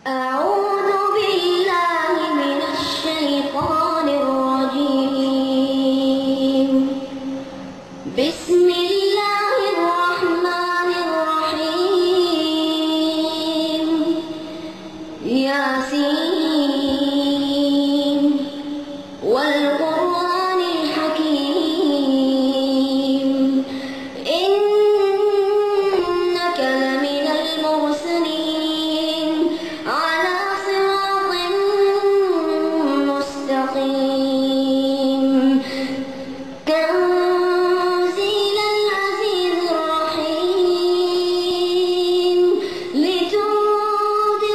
أعوذ بالله من الشيطان الرجيم. بسم الله الرحمن الرحيم. ياسين والقرآن الحكيم إنك لمن المرسلين على صراط مستقيم تنزيل العزيز الرحيم لتنذر قوما ما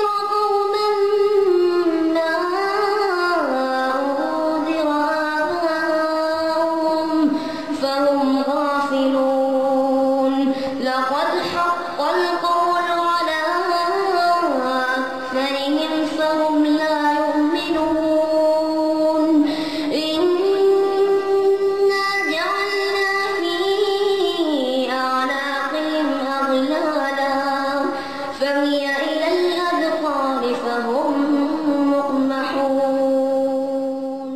أنذر آباؤهم فهم غافلون. لقد حق القول على أكثرهم فهم لا يؤمنون. إنا جعلنا في أعناقهم أغلالا فهي إلى الأذقان فهم مقمحون.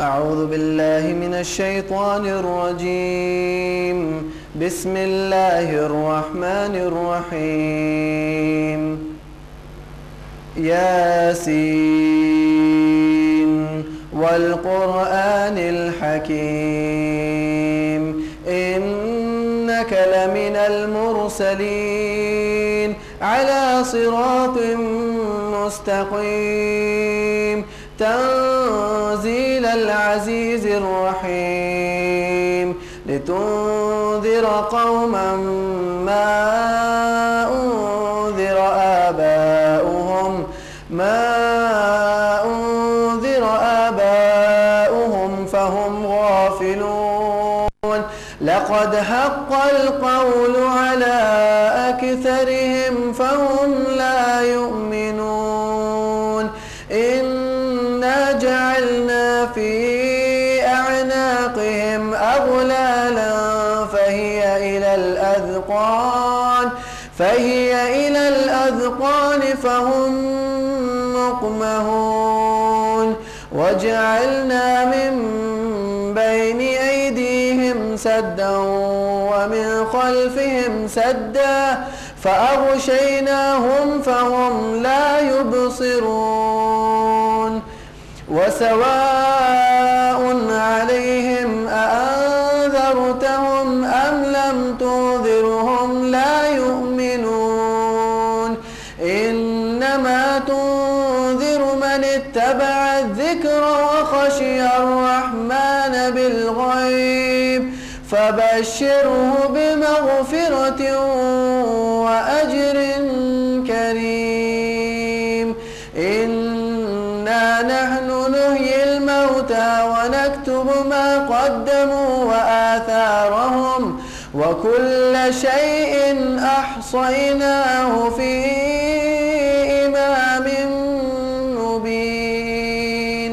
أعوذ بالله من الشيطان الرجيم. بسم الله الرحمن الرحيم. ياسين والقرآن الحكيم إنك لمن المرسلين على صراط مستقيم تنزيل العزيز الرحيم لتنذر قوما ما أنذر آباؤهم فهم غافلون. لقد حق القول على أكثرهم فهم لا يؤمنون. إنا جعلنا في أعناقهم أغلالا فهي إلى الأذقان فهم مقمحون. وجعلنا من بين أيديهم سدا ومن خلفهم سدا فأغشيناهم فهم لا يبصرون. وسواء عليهم أأنذرتهم أم لم تنذرهم لا يؤمنون. إنما تنذر من اتبع الذكر وخشي الرحمن بالغيب فبشره بمغفرة وأجر كريم. إنا نحن نحيي الموتى ونكتب ما قدموا وآثارهم وكل شيء أحصيناه في إمام مبين.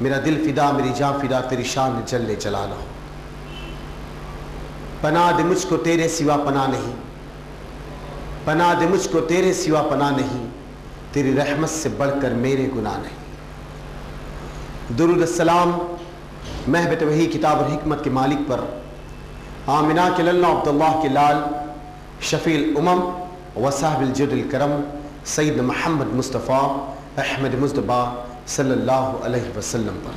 میرا دل فدا میری جان فدا تیری شان جل جلالہ. پناہ دے مجھ کو تیرے سوا پناہ نہیں، پناہ دے مجھ کو تیرے سوا پناہ نہیں، تیری رحمت سے بڑھ کر میرے گناہ نہیں. درود السلام مہبت وحی کتاب اور حکمت کے مالک پر، آمنہ کے للہ عبداللہ کے لال شفیع الامم و صاحب الجود الکرم سید محمد مصطفیٰ احمد مصطفیٰ صلی اللہ علیہ وسلم پر.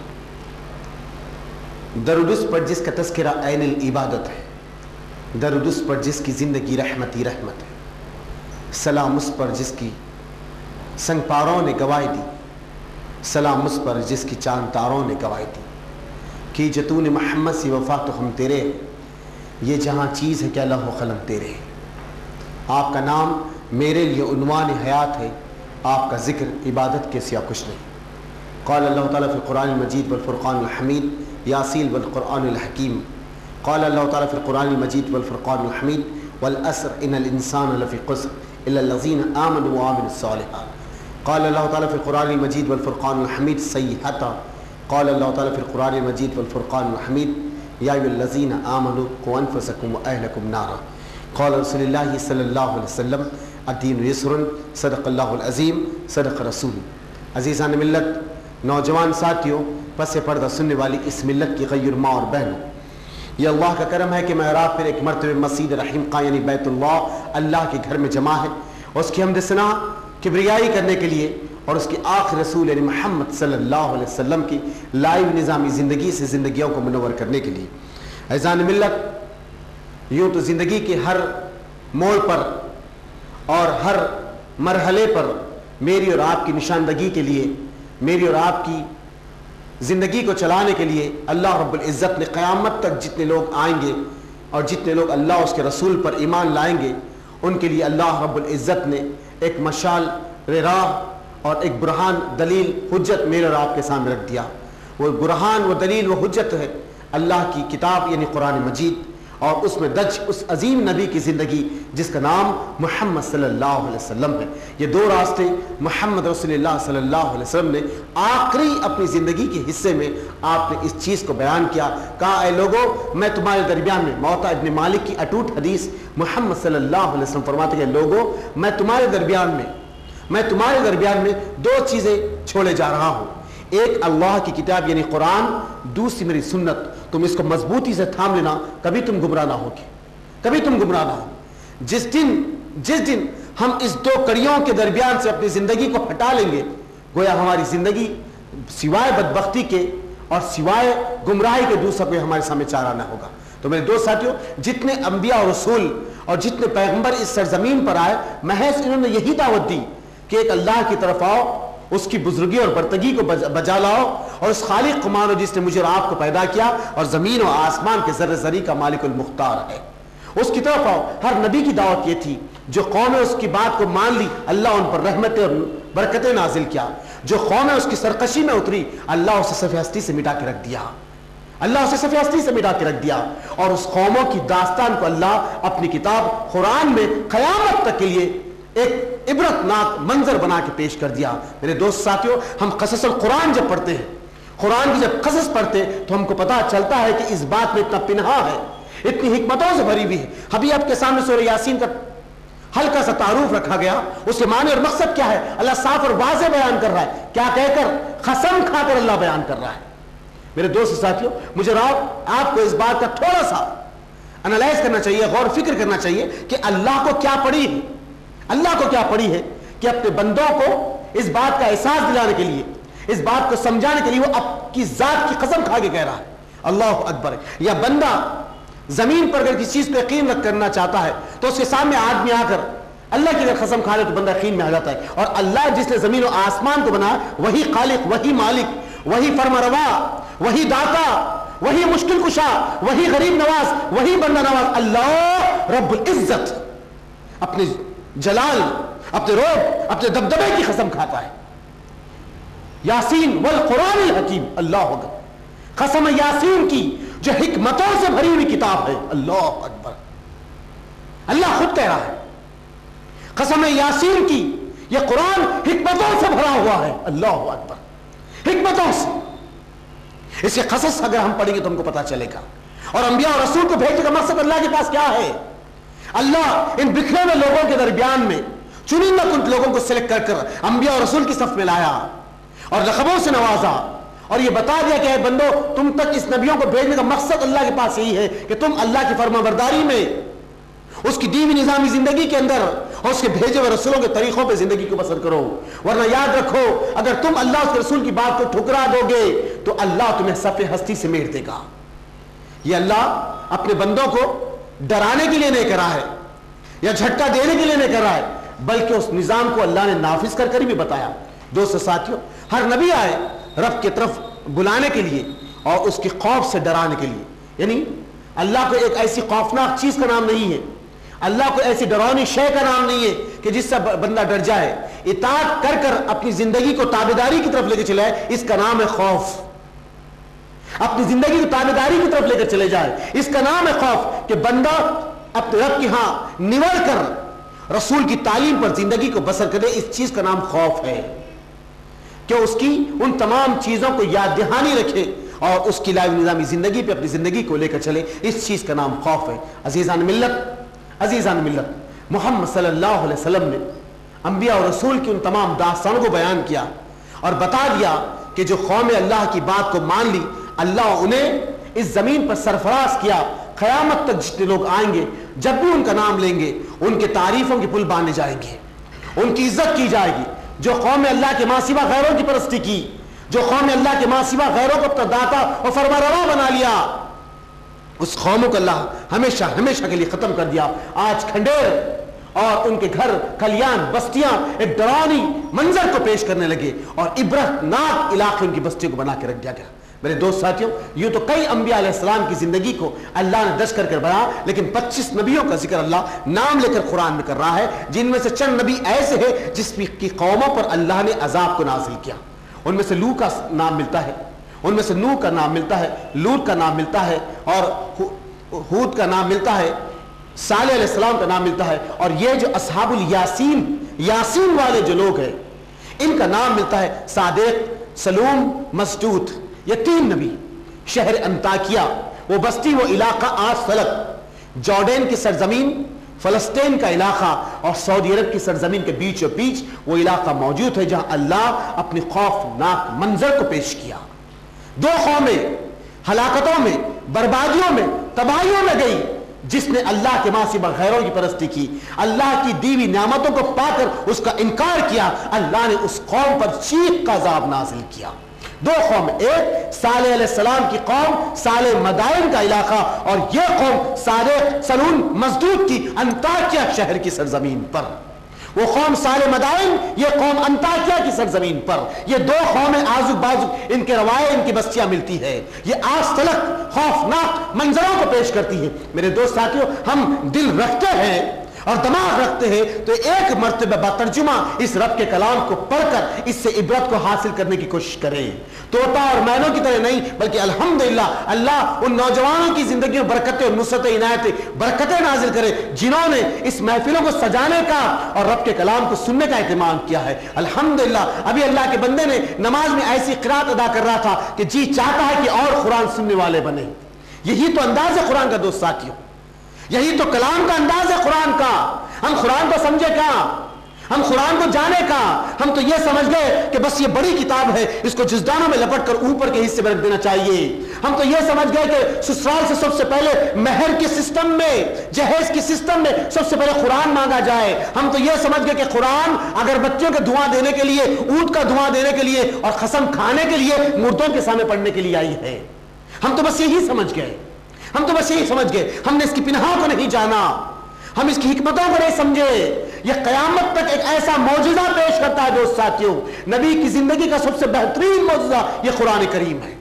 درود اس پر جس کا تذکرہ عین العبادت ہے، درود اس پر جس کی زندگی رحمتی رحمت ہے، سلام اس پر جس کی سنگ پاروں نے گواہی دی، سلام اس پر جس کی چاند تاروں نے گواہی دی کہ جتون محمد سی وفا تو ہم تیرے ہیں، یہ جہاں چیز ہے کہ لوح و قلم تیرے ہیں. آپ کا نام میرے لیے عنوان حیات ہے، آپ کا ذکر عبادت کے سوا کچھ نہیں. قال اللہ تعالیٰ فی القرآن المجید والفرقان الحمید یاسین والقرآن الحکیم. قال اللہ تعالیٰ فی القرآن المجید والفرقان الحمید والعصر ان الانسان لفی خسر الا الذین آمنوا وعملوا الصالحات. قال اللہ تعالیٰ فی القرآن المجید والفرقان الحمید صیحتا. قال اللہ تعالیٰ فی القرآن المجید والفرقان الحمید یا ایھا الذین آمنوا قوا انفسکم واہلکم نارا. قال رسول اللہ صلی اللہ علیہ وسلم الدین یسر صدق اللہ العظیم صدق رسول. عزیزان ملت، نوجوان ساتھیوں، پس پردہ سننے والی اس ملت کی غیر ماں اور بہنوں، یہ اللہ کا کرم ہے کہ معراج پر ایک مرتبہ مسجد رحیم کا یعنی بیت اللہ کے گھر میں جمع ہے، اور اس کی حمد ثنا کبریائی کرنے کے لیے اور اس کے آخر رسول یعنی محمد صلی اللہ علیہ وسلم کی لائیو نظامی زندگی سے زندگیوں کو منور کرنے کے لیے. عزیزان ملت، یوں تو زندگی کے ہر موڑ پر اور ہر مرحلے پر میری اور آپ کی نشاندگی کے لیے، میری اور آپ کی زندگی کو چلانے کے لیے اللہ رب العزت نے قیامت تک جتنے لوگ آئیں گے اور جتنے لوگ اللہ اس کے رسول پر ایمان لائیں گے، ان کے لیے اللہ رب العزت نے ایک مشال راہ اور ایک برہان دلیل حجت میرے اور آپ کے سامنے رکھ دیا. وہ برہان و دلیل و حجت ہے اللہ کی کتاب یعنی قرآن مجید، اور اس میں درج اس عظیم نبی کی زندگی جس کا نام محمد صلی اللہ علیہ وسلم ہے. یہ دو راستے محمد رسول اللہ صلی اللہ علیہ وسلم نے آخری اپنی زندگی کے حصے میں آپ نے اس چیز کو بیان کیا. کہا اے لوگو، میں تمہارے درمیان میں، موطا ابن مالک کی اٹوٹ حدیث، محمد صلی اللہ علیہ وسلم فرماتے ہیں لوگو، میں تمہارے درمیان میں دو چیزیں چھوڑے جا رہا ہوں. ایک اللہ کی کتاب یعنی قرآن، دوسری میری سنت. تم اس کو مضبوطی سے تھام لینا، کبھی تم گمراہ نہ ہوگے، کبھی تم گمراہ نہ ہو. جس دن ہم اس دو کڑیوں کے درمیان سے اپنی زندگی کو ہٹا لیں گے، گویا ہماری زندگی سوائے بدبختی کے اور سوائے گمراہی کے دوسرا کوئی ہمارے سامنے چارہ نہ ہوگا. تو میرے دوست ساتھیوں، جتنے انبیاء اور رسول اور جتنے پیغمبر اس سرزمین پر آئے، محض انہوں نے یہی دعوت دی کہ ایک اللہ کی طرف آؤ، اس کی بزرگی اور برتگی کو بجا لاؤ، اور اس خالق کو مانو جس نے مجھے اور آپ کو پیدا کیا اور زمین و آسمان کے ذرے ذری کا مالک المختار ہے. اس کی طرف آؤ. ہر نبی کی دعوت یہ تھی. جو قومیں اس کی بات کو مان لی، اللہ ان پر رحمتیں اور برکتیں نازل کیا. جو قومیں اس کی سرکشی میں اتری، اللہ اسے صفحہ ہستی سے مٹا کے رکھ دیا. اللہ اسے صفحہ ہستی سے مٹا کے رکھ دیا، اور اس قوموں کی داستان کو اللہ اپنی کتاب قرآن میں قیامت تک کے لیے ایک عبرت ناک منظر بنا کے پیش کر دیا. میرے دوست ساتھیوں، ہم قصص القرآن جب پڑھتے ہیں، قرآن کی جب قصص پڑھتے تو ہم کو پتہ چلتا ہے کہ اس بات میں اتنا پنہا ہے، اتنی حکمتوں سے بھری ہوئی ہے. ابھی آپ کے سامنے سورہ یاسین کا ہلکا سا تعارف رکھا گیا. اس کے معنی اور مقصد کیا ہے اللہ صاف اور واضح بیان کر رہا ہے. کیا کہہ کر؟ قسم کھا کر اللہ بیان کر رہا ہے. میرے دوست ساتھیوں، مجھے آپ کو اس بات کا تھوڑا سا انالائز کرنا چاہیے، غور و فکر کرنا چاہیے کہ اللہ کو کیا پڑی ہے. اللہ کو کیا پڑی ہے کہ اپنے بندوں کو اس بات کا احساس دلانے کے لیے، اس بات کو سمجھانے کے لیے وہ اپنی ذات کی قسم کھا کے کہہ رہا ہے اللہ اکبر. یا بندہ زمین پر اگر کسی چیز پہ یقین رکھ کرنا چاہتا ہے تو اس کے سامنے آدمی آ کر اللہ کی اگر قسم کھا لے تو بندہ یقین میں آ جاتا ہے. اور اللہ جس نے زمین و آسمان کو بنایا، وہی خالق، وہی مالک، وہی فرما روا، وہی داتا، وہی مشکل کشا، وہی غریب نواز، وہی بندہ نواز اللہ رب العزت اپنے جلال، اپنے روب، اپنے دبدبے کی قسم کھاتا ہے. یاسین والقرآن الحکیم، اللہ اکبر. قسم یاسین کی جو حکمتوں سے بھری ہوئی کتاب ہے، اللہ اکبر. اللہ خود کہہ رہا ہے قسم یاسین کی، یہ قرآن حکمتوں سے بھرا ہوا ہے، اللہ اکبر. حکمتوں سے. اس کے قصص اگر ہم پڑھیں گے تو ہم کو پتا چلے گا. اور انبیاء اور رسول کو بھیجنے کا مقصد اللہ کے پاس کیا ہے؟ اللہ ان بکھرے ہوئے لوگوں کے درمیان میں چنندہ کچھ لوگوں کو سلیکٹ کر کر انبیاء اور رسول کی صف میں لایا اور لقبوں سے نوازا اور یہ بتا دیا کہ اے بندو تم تک اس نبیوں کو بھیجنے کا مقصد اللہ کے پاس یہی ہے کہ تم اللہ کی فرما برداری میں اس کی دیوی نظامی زندگی کے اندر اور اس کے بھیجے ہوئے رسولوں کے طریقوں پہ زندگی کو بسر کرو. ورنہ یاد رکھو اگر تم اللہ اس کے رسول کی بات کو ٹھکرا دو گے تو اللہ تمہیں صف ہستی سے میٹ دے گا. یہ اللہ اپنے بندوں کو ڈرانے کے لیے نہیں کرا ہے یا جھٹکا دینے کے لیے نہیں کر رہا ہے, بلکہ اس نظام کو اللہ نے نافذ کر بھی بتایا. دوستو ساتھیوں, ہر نبی آئے رب کی طرف بلانے کے لیے اور اس کی خوف سے ڈرانے کے لیے. یعنی اللہ کو ایک ایسی خوفناک چیز کا نام نہیں ہے, اللہ کو ایسی ڈراؤنی شے کا نام نہیں ہے کہ جس سے بندہ ڈر جائے, اطاعت کر کر اپنی زندگی کو تابعداری کی طرف لے کے چلائے, اس کا نام ہے خوف. اپنی زندگی کو تابعداری کی طرف لے کر چلے جائے, اس کا نام ہے خوف. کہ بندہ اپنے رب کی ہاں نوڑ کر رسول کی تعلیم پر زندگی کو بسر کرے, اس چیز کا نام خوف ہے. کہ اس کی ان تمام چیزوں کو یاد دہانی رکھے اور اس کی لائیو نظامی زندگی پہ اپنی زندگی کو لے کر چلے, اس چیز کا نام خوف ہے. عزیزان ملت, محمد صلی اللہ علیہ وسلم نے انبیاء اور رسول کی ان تمام داستانوں کو بیان کیا اور بتا دیا کہ جو قوم اللہ کی بات کو مان لی, اللہ انہیں اس زمین پر سرفراز کیا. قیامت تک جتنے لوگ آئیں گے جب بھی ان کا نام لیں گے ان کے تعریفوں کے پل باندھے جائیں گے, ان کی عزت کی جائے گی. جو قوم اللہ کے ماں سوا غیروں کی پرستی کی, جو قوم اللہ کے ماں سوا غیروں کو اپنا داتا اور فرمانروا بنا لیا, اس قوموں کو اللہ ہمیشہ ہمیشہ کے لیے ختم کر دیا. آج کھنڈیر اور ان کے گھر کلیان بستیاں ایک ڈراؤنی منظر کو پیش کرنے لگے اور عبرت ناک علاقے ان کی بستیوں کو بنا کے رکھ دیا گیا. میرے دوست ساتھیوں, یوں تو کئی انبیاء علیہ السلام کی زندگی کو اللہ نے دش کر بنا, لیکن 25 نبیوں کا ذکر اللہ نام لے کر قرآن میں کر رہا ہے, جن میں سے چند نبی ایسے ہیں جس کی قوموں پر اللہ نے عذاب کو نازل کیا. ان میں سے لوط کا نام ملتا ہے, ان میں سے نوح کا نام ملتا ہے, لوط کا نام ملتا ہے, اور ہود کا نام ملتا ہے, صالح علیہ السلام کا نام ملتا ہے, اور یہ جو اصحاب الیاسین, یاسین والے جو لوگ ہیں, ان کا نام ملتا ہے صادق, سلوم, مسجود. یہ 3 نبی. شہر انطاکیہ, وہ بستی, وہ علاقہ آج تلک جارڈین کی سرزمین, فلسطین کا علاقہ اور سعودی عرب کی سرزمین کے بیچ وہ علاقہ موجود ہے جہاں اللہ اپنی خوفناک منظر کو پیش کیا. 2 قومیں ہلاکتوں میں, بربادیوں میں, تباہیوں میں گئی جس نے اللہ کے ماں سوا غیروں کی پرستی کی, اللہ کی دیوی نعمتوں کو پا کر اس کا انکار کیا. اللہ نے اس قوم پر چیخ کا عذاب نازل کیا. 2 قوم, ایک صالح علیہ السلام کی قوم صالح مدائن کا علاقہ, اور یہ قوم صالح سلون مسدود کی انطاکیہ شہر کی سرزمین پر. وہ قوم صالح مدائن, یہ قوم انطاکیہ کی سرزمین پر. یہ 2 قومیں آزک بازک ان کے روایے, ان کی بستیاں ملتی ہے. یہ آج تلک خوفناک منظروں کو پیش کرتی ہے. میرے دوست ساتھیوں, ہم دل رکھتے ہیں اور دماغ رکھتے ہیں تو ایک مرتبہ بترجمہ اس رب کے کلام کو پڑھ کر اس سے عبرت کو حاصل کرنے کی کوشش کریں. طوطا اور مینوں کی طرح نہیں, بلکہ الحمدللہ اللہ ان نوجوانوں کی زندگی میں برکتیں اور نصرتیں, عنایتیں, برکتیں نازل کرے جنہوں نے اس محفلوں کو سجانے کا اور رب کے کلام کو سننے کا اہتمام کیا ہے. الحمدللہ ابھی اللہ کے بندے نے نماز میں ایسی قرات ادا کر رہا تھا کہ جی چاہتا ہے کہ اور قرآن سننے والے بنے. یہی تو انداز ہے قرآن کا. دوست ساتھیوں, یہی تو کلام کا انداز ہے قرآن کا. ہم قرآن کو سمجھے کہاں, ہم قرآن کو جانے کہاں. ہم تو یہ سمجھ گئے کہ بس یہ بڑی کتاب ہے, اس کو جزدانوں میں لپٹ کر اوپر کے حصے میں رکھ دینا چاہیے. ہم تو یہ سمجھ گئے کہ سسرال سے سب سے پہلے مہر کے سسٹم میں, جہیز کے سسٹم میں سب سے پہلے قرآن مانگا جائے. ہم تو یہ سمجھ گئے کہ قرآن اگر بچوں کے دعا دینے کے لیے, اونٹ کا دعا دینے کے لیے اور قسم کھانے کے لیے مردوں کے سامنے پڑھنے کے لیے آئی ہے. ہم تو بس یہی سمجھ گئے, ہم تو بس یہی سمجھ گئے. ہم نے اس کی پنہوں کو نہیں جانا, ہم اس کی حکمتوں کو نہیں سمجھے. یہ قیامت تک ایک ایسا معجزہ پیش کرتا ہے. دوست ساتھیوں, نبی کی زندگی کا سب سے بہترین معجزہ یہ قرآن کریم ہے.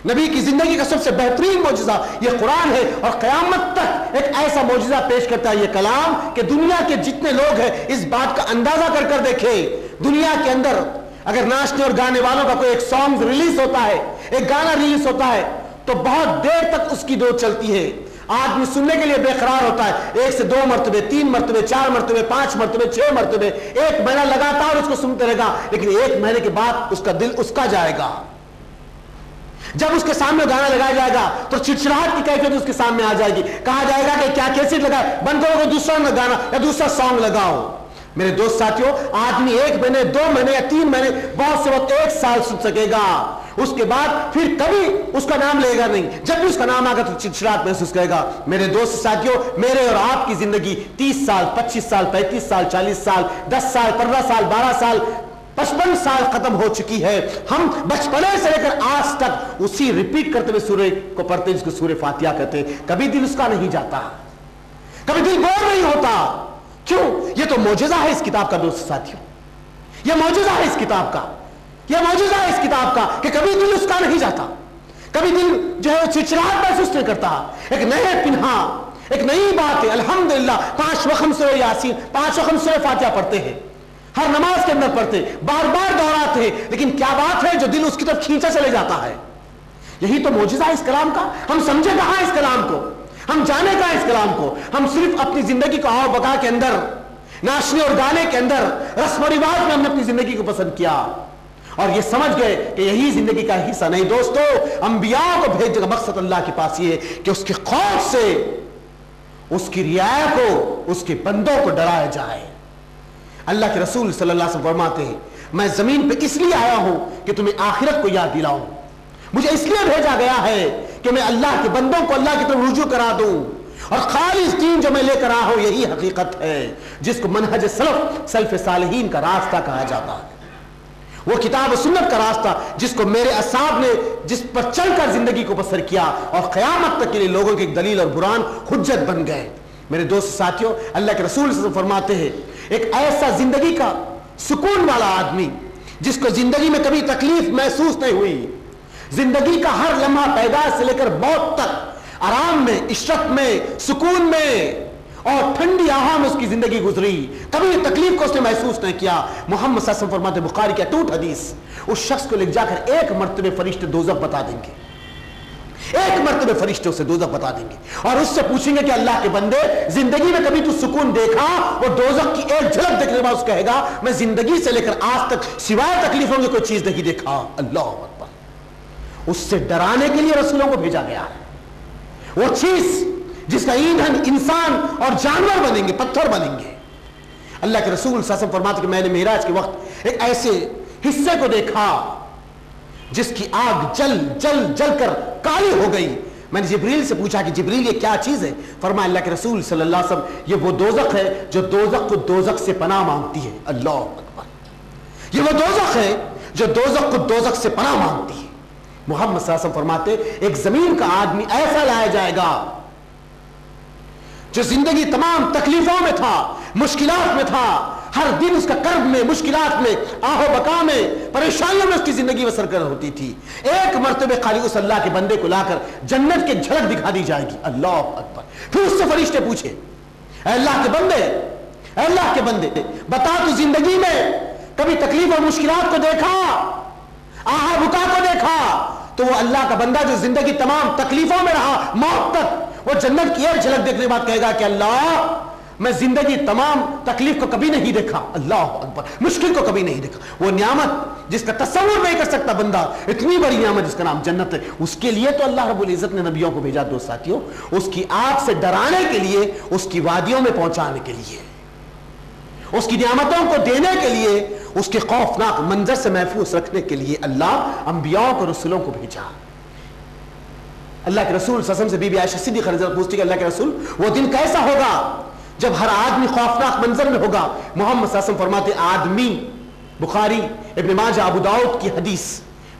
نبی کی زندگی کا سب سے بہترین معجزہ یہ قرآن ہے, اور قیامت تک ایک ایسا معجزہ پیش کرتا ہے یہ کلام کہ دنیا کے جتنے لوگ ہیں اس بات کا اندازہ کر کر دیکھیں. دنیا کے اندر اگر ناچنے اور گانے والوں کا کوئی ایک سانگ ریلیز ہوتا ہے, ایک گانا ریلیز ہوتا ہے, تو بہت دیر تک اس کی دو چلتی ہے. آدمی سننے کے لیے بے قرار ہوتا ہے, 1 سے 2 مرتبے, 3 مرتبے, 4 مرتبے, 5 مرتبے, 6 مرتبے, 1 مہینہ لگاتار اس کو سنتے رہے گا, لیکن 1 مہینے کے بعد اس کا دل اس کا جائے گا. جب اس کے سامنے گانا لگایا جائے گا تو چڑچڑاہٹ کی کیفیت اس کے سامنے آ جائے گی. کہا جائے گا کہ کیا کیسٹ لگائے, بند کرو کوئی دوسرا گانا یا دوسرا سانگ لگاؤ. میرے دوست ساتھیوں, آدمی 1 مہینے 2 مہینے یا 3 مہینے, بہت سے وقت 1 سال سن سکے گا, اس کے بعد پھر کبھی اس کا نام لے گا نہیں. جب بھی اس کا نام آگا تو چڑچڑاہٹ محسوس کرے گا. میرے دوست ساتھیوں, میرے اور آپ کی زندگی 30 سال 25 سال 35 سال 40 سال 10 سال 15 سال 12 سال 55 سال ختم ہو چکی ہے. ہم بچپنے سے لے کر آج تک اسی ریپیٹ کرتے ہوئے سورہ کو پڑھتے ہیں جس کو سورہ فاتحہ کہتے ہیں. کبھی دل اس کا نہیں جاتا, کبھی دل بور نہیں ہوتا. کیوں؟ یہ تو معجزہ ہے اس کتاب کا دوست ساتھیوں, یہ معجزہ ہے اس کتاب کا, یہ معجزہ ہے اس کتاب کا کہ کبھی دل اس کا نہیں جاتا, کبھی دل جو ہے چڑچڑاہٹ محسوس نہیں کرتا. ایک نئے پنہا, ایک نئی بات ہے. الحمدللہ 5 وقت ہم سورہ یاسین 5 وقت ہم سورہ فاتحہ پڑھتے ہیں, ہر نماز کے اندر پڑھتے, بار بار دہراتے ہیں, لیکن کیا بات ہے جو دل اس کی طرف کھینچا چلے جاتا ہے. یہی تو معجزہ ہے اس کلام کا. ہم سمجھے کہاں اس کلام کو, ہم جانے کہاں اس کلام کو. ہم صرف اپنی زندگی کو آؤ بقا کے اندر, ناشنے اور گانے کے اندر, رسم و رواج میں ہم نے اپنی زندگی کو پسند کیا اور یہ سمجھ گئے کہ یہی زندگی کا حصہ نہیں. دوستو, انبیاء کو بھیجنے کا مقصد اللہ کے پاس یہ ہے کہ اس کے خوف سے اس کی رعایا کو, اس کے بندوں کو ڈرایا جائے. اللہ کے رسول صلی اللہ علیہ وسلم فرماتے ہیں, میں زمین پہ اس لیے آیا ہوں کہ تمہیں آخرت کو یاد دلاؤں. مجھے اس لیے بھیجا گیا ہے کہ میں اللہ کے بندوں کو اللہ کی طرف رجوع کرا دوں, اور خالص دین جو میں لے کر آیا ہوں یہی حقیقت ہے جس کو منہج سلف صالحین کا راستہ کہا جاتا ہے. وہ کتاب و سنت کا راستہ جس کو میرے اصحاب نے جس پر چل کر زندگی کو بسر کیا اور قیامت تک کے لیے لوگوں کی ایک دلیل اور برہان حجت بن گئے. میرے دوست ساتھیوں, اللہ کے رسول صلی اللہ علیہ وسلم فرماتے ہیں ایک ایسا زندگی کا سکون والا آدمی جس کو زندگی میں کبھی تکلیف محسوس نہیں ہوئی, زندگی کا ہر لمحہ پیدائش سے لے کر موت تک آرام میں, عشرت میں, سکون میں اور ٹھنڈی آہواں میں اس کی زندگی گزری, کبھی تکلیف کو اس نے محسوس نہیں کیا. محمد صلی اللہ علیہ وسلم فرماتے, بخاری کی اٹوٹ حدیث, اس شخص کو لے جا کر 1 مرتبہ فرشتے دوزخ بتا دیں گے, 1 مرتبہ فرشتے اسے دوزخ بتا دیں گے اور اس سے پوچھیں گے کہ اللہ کے بندے زندگی میں کبھی تو سکون دیکھا؟ وہ دوزخ کی ایک جھلک دیکھنے کے بعد اس کہے گا میں زندگی سے لے کر آج تک سوائے تکلیفوں کی کوئی چیز نہیں دیکھا. اللہ اکبر. اس سے ڈرانے کے لیے رسولوں کو بھیجا گیا ہے. وہ چیز جس کا ایندھن انسان اور جانور بنیں گے, پتھر بنیں گے. اللہ کے رسول صلی اللہ علیہ وسلم فرماتے کہ میں نے معراج کے وقت ایک ایسے حصے کو دیکھا جس کی آگ جل جل جل کر کالی ہو گئی. میں نے جبریل سے پوچھا کہ جبریل یہ کیا چیز ہے؟ فرمایا اللہ کے رسول صلی اللہ علیہ وسلم یہ وہ دوزخ ہے جو دوزخ کو دوزخ سے پناہ مانگتی ہے. اللہ اکبر. یہ وہ دوزخ ہے جو دوزخ کو دوزخ سے پناہ مانگتی ہے. محمد صلی اللہ علیہ وسلم فرماتے ایک زمین کا آدمی ایسا لایا جائے گا جو زندگی تمام تکلیفوں میں تھا, مشکلات میں تھا, ہر دن اس کا کرب میں, مشکلات میں, آہ و بقا میں, پریشانیوں میں اس کی زندگی بسر کر ہوتی تھی. 1 مرتبہ خالی اس اللہ کے بندے کو لا کر جنت کی جھلک دکھا دی جائے گی. اللہ اکبر. پھر اس سے فرشتے پوچھے اے اللہ کے بندے, اے اللہ کے بندے بتا تو زندگی میں کبھی تکلیف اور مشکلات کو دیکھا, آہ بکا کو دیکھا؟ تو وہ اللہ کا بندہ جو زندگی تمام تکلیفوں میں رہا موت تک, وہ جنت کی ایک جھلک دیکھنے کے بعد کہے گا کہ اللہ میں زندگی تمام تکلیف کو کبھی نہیں دیکھا, اللہ اکبر, مشکل کو کبھی نہیں دیکھا. وہ نعمت جس کا تصور نہیں کر سکتا بندہ, اتنی بڑی نعمت جس کا نام جنت ہے, اس کے لیے تو اللہ رب العزت نے نبیوں کو بھیجا. دوست ساتھیوں, اس کی آگ سے ڈرانے کے لیے, اس کی وادیوں میں پہنچانے کے لیے, اس کی نعمتوں کو دینے کے لیے, اس کے خوفناک منظر سے محفوظ رکھنے کے لیے اللہ انبیاء کو رسولوں کو بھیجا. اللہ کے رسول صلی اللہ علیہ وسلم سے بی بی عائشہ صدیقہ رضی اللہ عنہا پوچھتی کہ اللہ کے رسول وہ دن کیسا ہوگا جب ہر آدمی خوفناک منظر میں ہوگا؟ محمد صلی اللہ علیہ وسلم فرماتے آدمی, بخاری ابن ماجہ ابو داؤد کی حدیث,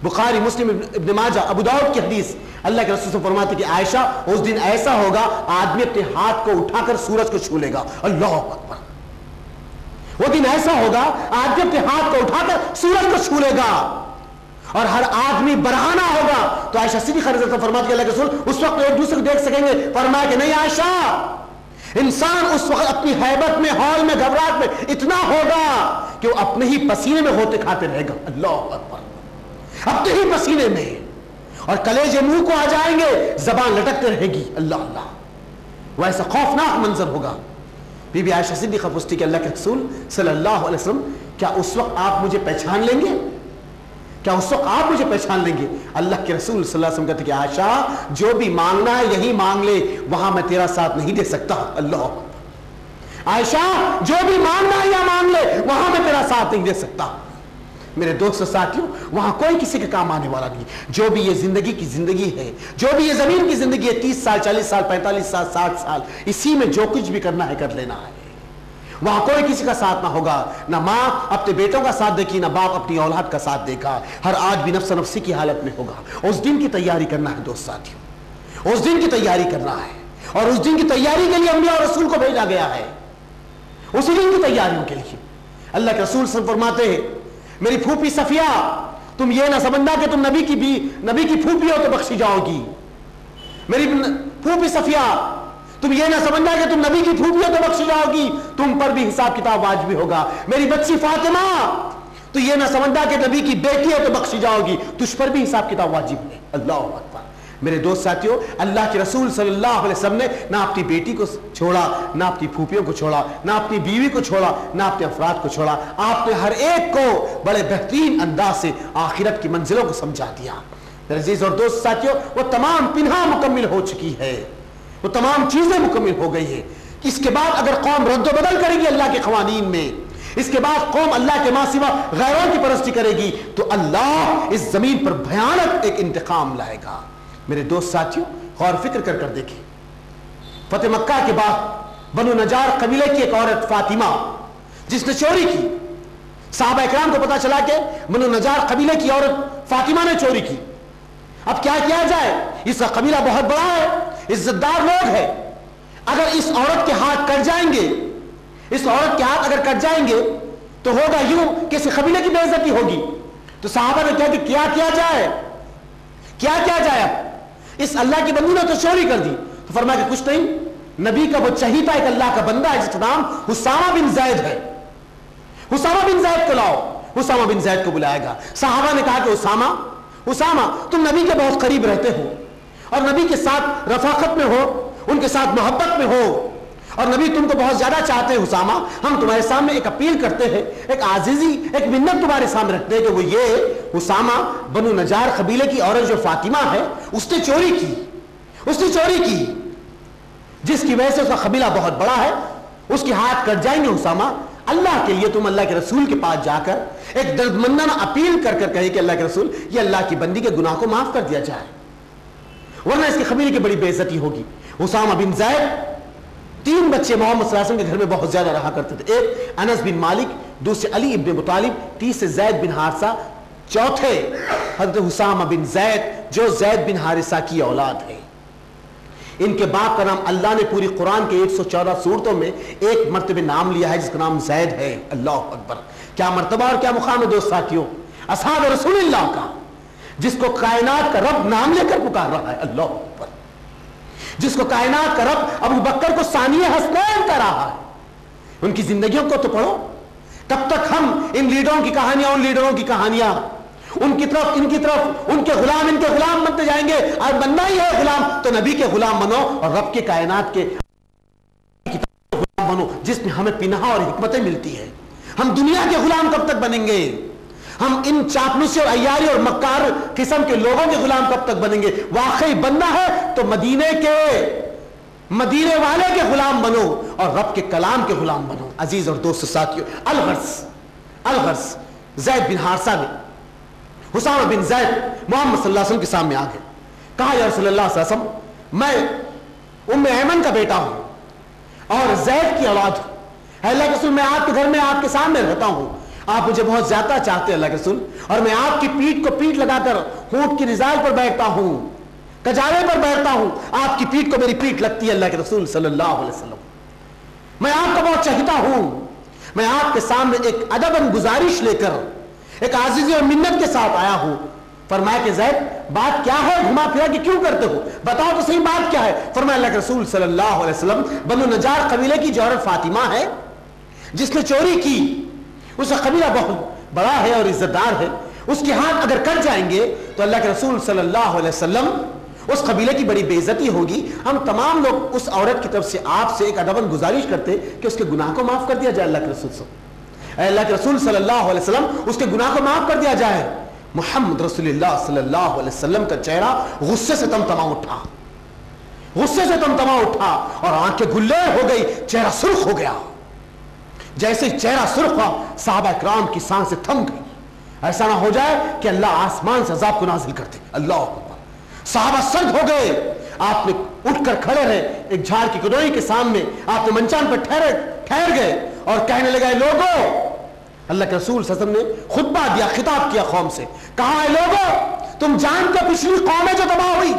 بخاری مسلم ابن ماجہ ابو داؤد کی حدیث, اللہ کے رسول فرماتے کہ عائشہ اس دن ایسا ہوگا آدمی اپنے ہاتھ کو اٹھا کر سورج کو چھو لے گا. اللہ اکبر. وہ دن ایسا ہوگا آدمی اپنے ہاتھ کو اٹھا کر سورج کو چھو لے گا اور ہر آدمی برہنہ ہوگا. تو عائشہ صدیقہ رضی اللہ عنہا فرماتی کہ اللہ کے رسول اس وقت ایک دوسرے کو دیکھ سکیں گے؟ فرمایا کہ نہیں عائشہ, انسان اس وقت اپنی ہیبت میں, ہال میں, گھبراہٹ میں اتنا ہوگا کہ وہ اپنے ہی پسینے میں ہوتے کھاتے رہے گا. اللہ اکبر. اپنے ہی پسینے میں, اور کلیجے منہ کو آ جائیں گے, زبان لٹکتے رہے گی. اللہ اللہ. وہ ایسا خوفناک منظر ہوگا. بی بی عائشہ صدیقہ پوچھتی کہ اللہ کے رسول صلی اللہ علیہ وسلم کیا اس وقت آپ مجھے پہچان لیں گے؟ کیا اس وقت آپ مجھے پہچان لیں گے؟ اللہ کے رسول صلی اللہ علیہ وسلم کہتے کہ عائشہ جو بھی مانگنا ہے یہی مانگ لے، وہاں میں تیرا ساتھ نہیں دے سکتا. اللہ عائشہ جو بھی مانگنا ہے یا مانگ لے، وہاں میں تیرا ساتھ نہیں دے سکتا. میرے دوست ساتھیوں، وہاں کوئی کسی کے کام آنے والا نہیں. جو بھی یہ زندگی کی زندگی ہے، جو بھی یہ زمین کی زندگی ہے، 30 سال 40 سال 45 سال 60 سال، اسی میں جو کچھ بھی کرنا ہے کر لینا ہے. وہاں کوئی کسی کا ساتھ نہ ہوگا. نہ ماں اپنے بیٹوں کا ساتھ دے گی، نہ باپ اپنی اولاد کا ساتھ دے گا. ہر آج بھی نفس نفسی کی حالت میں ہوگا. اس دن کی تیاری کرنا ہے دوست ساتھیوں، اس دن کی تیاری کرنا ہے. اور اس دن کی تیاری کے لیے انبیاء اور رسول کو بھیجا گیا ہے. اسی دن کی تیاریوں کے لیے اللہ کے رسول صلی اللہ علیہ وسلم فرماتے ہیں میری پھوپھی صفیہ، تم یہ نہ سمجھنا کہ تم نبی کی پھوپھی ہو تو بخشی جاؤ گی. میری پھوپھی صفیہ، تم یہ نہ سمجھنا کہ تم نبی کی پھوپھی ہو تو بخشی جاؤ گی، تم پر بھی حساب کتاب واجب ہوگا. میری بچی فاطمہ، تو یہ نہ سمجھنا کہ نبی کی بیٹی ہو تو بخشی جاؤ گی، تجھ پر بھی حساب کتاب واجب ہے. اللہ اکبر. میرے دوست ساتھیوں، اللہ کے رسول صلی اللہ علیہ وسلم نے نہ اپنی بیٹی کو چھوڑا، نہ اپنی پھوپھیوں کو چھوڑا، نہ اپنی بیوی کو چھوڑا، نہ اپنے افراد کو چھوڑا. آپ نے ہر ایک کو بڑے بہترین انداز سے آخرت کی منزلوں کو سمجھا دیا. میرے عزیز اور دوست ساتھیوں، وہ تمام پنہا مکمل ہو چکی ہے، وہ تمام چیزیں مکمل ہو گئی ہے. اس کے بعد اگر قوم رد و بدل کرے گی اللہ کے قوانین میں، اس کے بعد قوم اللہ کے ماں سوا غیروں کی پرستی کرے گی، تو اللہ اس زمین پر بھیانک ایک انتقام لائے گا. میرے دوست ساتھیوں، غور فکر کر کر دیکھیں. فتح مکہ کے بعد بنو نجار قبیلے کی ایک عورت فاطمہ جس نے چوری کی، صحابہ اکرام کو پتا چلا کہ بنو نجار قبیلے کی عورت فاطمہ نے چوری کی. اب کیا کیا جائے؟ اس کا قبیلہ بہت بڑا ہے، عزت دار لوگ ہیں. اگر اس عورت کے ہاتھ کٹ جائیں گے، اس عورت کے ہاتھ اگر کٹ جائیں گے تو ہوگا یوں کہ اس قبیلے کی بے عزتی ہوگی. تو صحابہ نے کہا کہ کیا کیا جائے، کیا کیا جائے؟ اب اس اللہ کی بندی نے تو چوری کر دی. تو فرمایا کہ کچھ نہیں، نبی کا وہ چہیتا ایک اللہ کا بندہ ہے جس کا نام اسامہ بن زید ہے، اسامہ بن زید کو لاؤ. اسامہ بن زید کو بلایا گا. صحابہ نے کہا کہ اسامہ تم نبی کے بہت قریب رہتے ہو اور نبی کے ساتھ رفاقت میں ہو، ان کے ساتھ محبت میں ہو، اور نبی تم کو بہت زیادہ چاہتے ہیں. اسامہ، ہم تمہارے سامنے ایک اپیل کرتے ہیں، ایک عاجزی، ایک منت تمہارے سامنے رکھتے ہیں کہ وہ یہ اسامہ بنو نجار قبیلے کی عورت جو فاطمہ ہے اس نے چوری کی، جس کی وجہ سے اس کا قبیلہ بہت بڑا ہے، اس کے ہاتھ کٹ جائیں گے. اسامہ، اللہ کے لیے تم اللہ کے رسول کے پاس جا کر ایک دردمندانہ اپیل کر کر کہے کہ اللہ کے رسول، یہ اللہ کی بندی کے گناہ کو معاف کر دیا جائے، ورنہ اس کے قبیلے کی بڑی بے عزتی ہوگی. اسامہ بن زید 3 بچے محمد صلی اللہ علیہ وسلم کے گھر میں بہت زیادہ رہا کرتے تھے. ایک انس بن مالک، دوسرے علی ابن ابی طالب، تیسرے زید بن حارثہ، چوتھے حضرت اسامہ بن زید جو زید بن حارثہ کی اولاد ہے. ان کے باپ کا نام اللہ نے پوری قرآن کے 114 سورتوں میں ایک مرتبہ نام لیا ہے جس کا نام زید ہے. اللہ اکبر. کیا مرتبہ اور کیا مقام ہے دوست ساتھیوں اصحاب رسول اللہ کا، جس کو کائنات کا رب نام لے کر پکار رہا ہے. اللہ اکبر. جس کو کائنات کا رب ابو بکر کو ثانی حسنین کر رہا ہے. ان کی زندگیوں کو تو پڑھو. کب تک ہم ان لیڈروں کی کہانیاں، ان لیڈروں کی کہانیاں، ان کی طرف ان کی طرف، ان کے غلام بنتے جائیں گے؟ اور بننا ہی ہے غلام تو نبی کے غلام بنو اور رب کے کائنات کے غلام بنو جس میں ہمیں پناہ اور حکمتیں ملتی ہیں. ہم دنیا کے غلام کب تک بنیں گے؟ ہم ان چاپلوسی اور عیاری اور مکار قسم کے لوگوں کے غلام کب تک بنیں گے؟ واقعی بننا ہے تو مدینے والے کے غلام بنو اور رب کے کلام کے غلام بنو. عزیز اور دوست ساتھیوں، الغرض زید بن حارثہ نے اسامہ بن زید محمد صلی اللہ علیہ وسلم کے سامنے آ گئے. کہا یا رسول اللہ صلی اللہ علیہ وسلم، میں ام ایمن کا بیٹا ہوں اور زید کی اولاد ہوں. اللہ کے رسول، میں آپ کے گھر میں آپ کے سامنے رہتا ہوں، آپ مجھے بہت زیادہ چاہتے ہیں اللہ کے رسول، اور میں آپ کی پیٹھ کو پیٹھ لگا کر اونٹ کی رضال پر بیٹھتا ہوں، کجارے پر بیٹھتا ہوں، آپ کی پیٹھ کو میری پیٹھ لگتی ہے اللہ کے رسول صلی اللہ علیہ وسلم. میں آپ کو بہت چاہتا ہوں. میں آپ کے سامنے ایک ادباً گزارش لے کر ایک عاجزی اور منت کے ساتھ آیا ہوں. فرمایا کہ زید، بات کیا ہے؟ گھما پھرا کہ کیوں کرتے ہو؟ بتاؤ تو صحیح بات کیا ہے. فرمایا اللہ کے رسول صلی اللہ علیہ وسلم، بنو نجار قبیلے کی جو عورت فاطمہ ہے جس نے چوری کی، اس کا قبیلہ بہت بڑا ہے اور عزت دار ہے، اس کے ہاتھ اگر کٹ جائیں گے تو اللہ کے رسول صلی اللہ علیہ وسلم اس قبیلے کی بڑی بے عزتی ہوگی. ہم تمام لوگ اس عورت کی طرف سے آپ سے ایک ادباً گزارش کرتے کہ اس کے گناہ کو معاف کر دیا جائے. اللہ کے رسول صلی اللہ علیہ وسلم اس کے گناہ کو معاف کر دیا جائے. محمد رسول اللہ صلی اللہ علیہ وسلم کا چہرہ غصے سے تمتما اٹھا، غصے سے تمتما اٹھا اور آنکھیں گلے ہو گئی، چہرہ سرخ ہو گیا۔ جیسے چہرہ سرخ ہوا صحابہ کرام کی سانسیں تھم گئی، ایسا نہ ہو جائے کہ اللہ آسمان سے عذاب کو نازل کر دے۔ اللہ اکبر۔ صحابہ سرد ہو گئے، آپ نے اٹھ کر کھڑے رہے، ایک جھاڑ کی کنوئی کے سامنے آپ نے منچان پر ٹھہر گئے اور کہنے لگے لوگوں، اللہ کے رسول صلی اللہ علیہ وسلم نے خطبہ دیا، خطاب کیا قوم سے، کہا اے لوگوں تم جانتے ہو پچھلی قومیں جو تباہ ہوئی،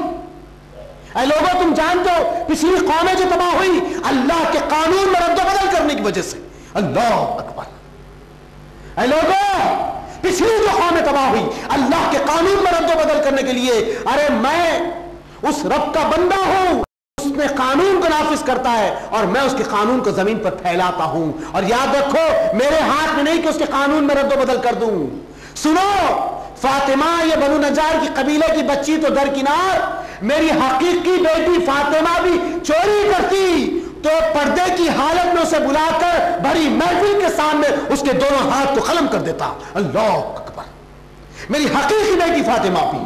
اے لوگوں تم جانتے ہو پچھلی قومیں جو تباہ ہوئی اللہ کے قانون میں رد و بدل کرنے کی وجہ سے۔ اللہ اکبر۔ اے لوگوں پچھلی جو قومیں تباہ ہوئی اللہ کے قانون میں رد و بدل کرنے کے لیے، ارے میں اس رب کا بندہ ہوں، اس نے قانون کو نافذ کرتا ہے اور میں اس کے قانون کو زمین پر پھیلاتا ہوں، اور یاد رکھو میرے ہاتھ میں نہیں کہ اس کے قانون میں رد و بدل کر دوں۔ سنو فاطمہ یہ بنو نجار کی قبیلے کی بچی تو درکنار، میری حقیقی بیٹی فاطمہ بھی چوری کرتی تو پردے کی حالت میں اسے بلا کر بڑی محفل کے سامنے اس کے دونوں ہاتھ کو قلم کر دیتا۔ اللہ اکبر۔ میری حقیقی بیٹی فاطمہ بھی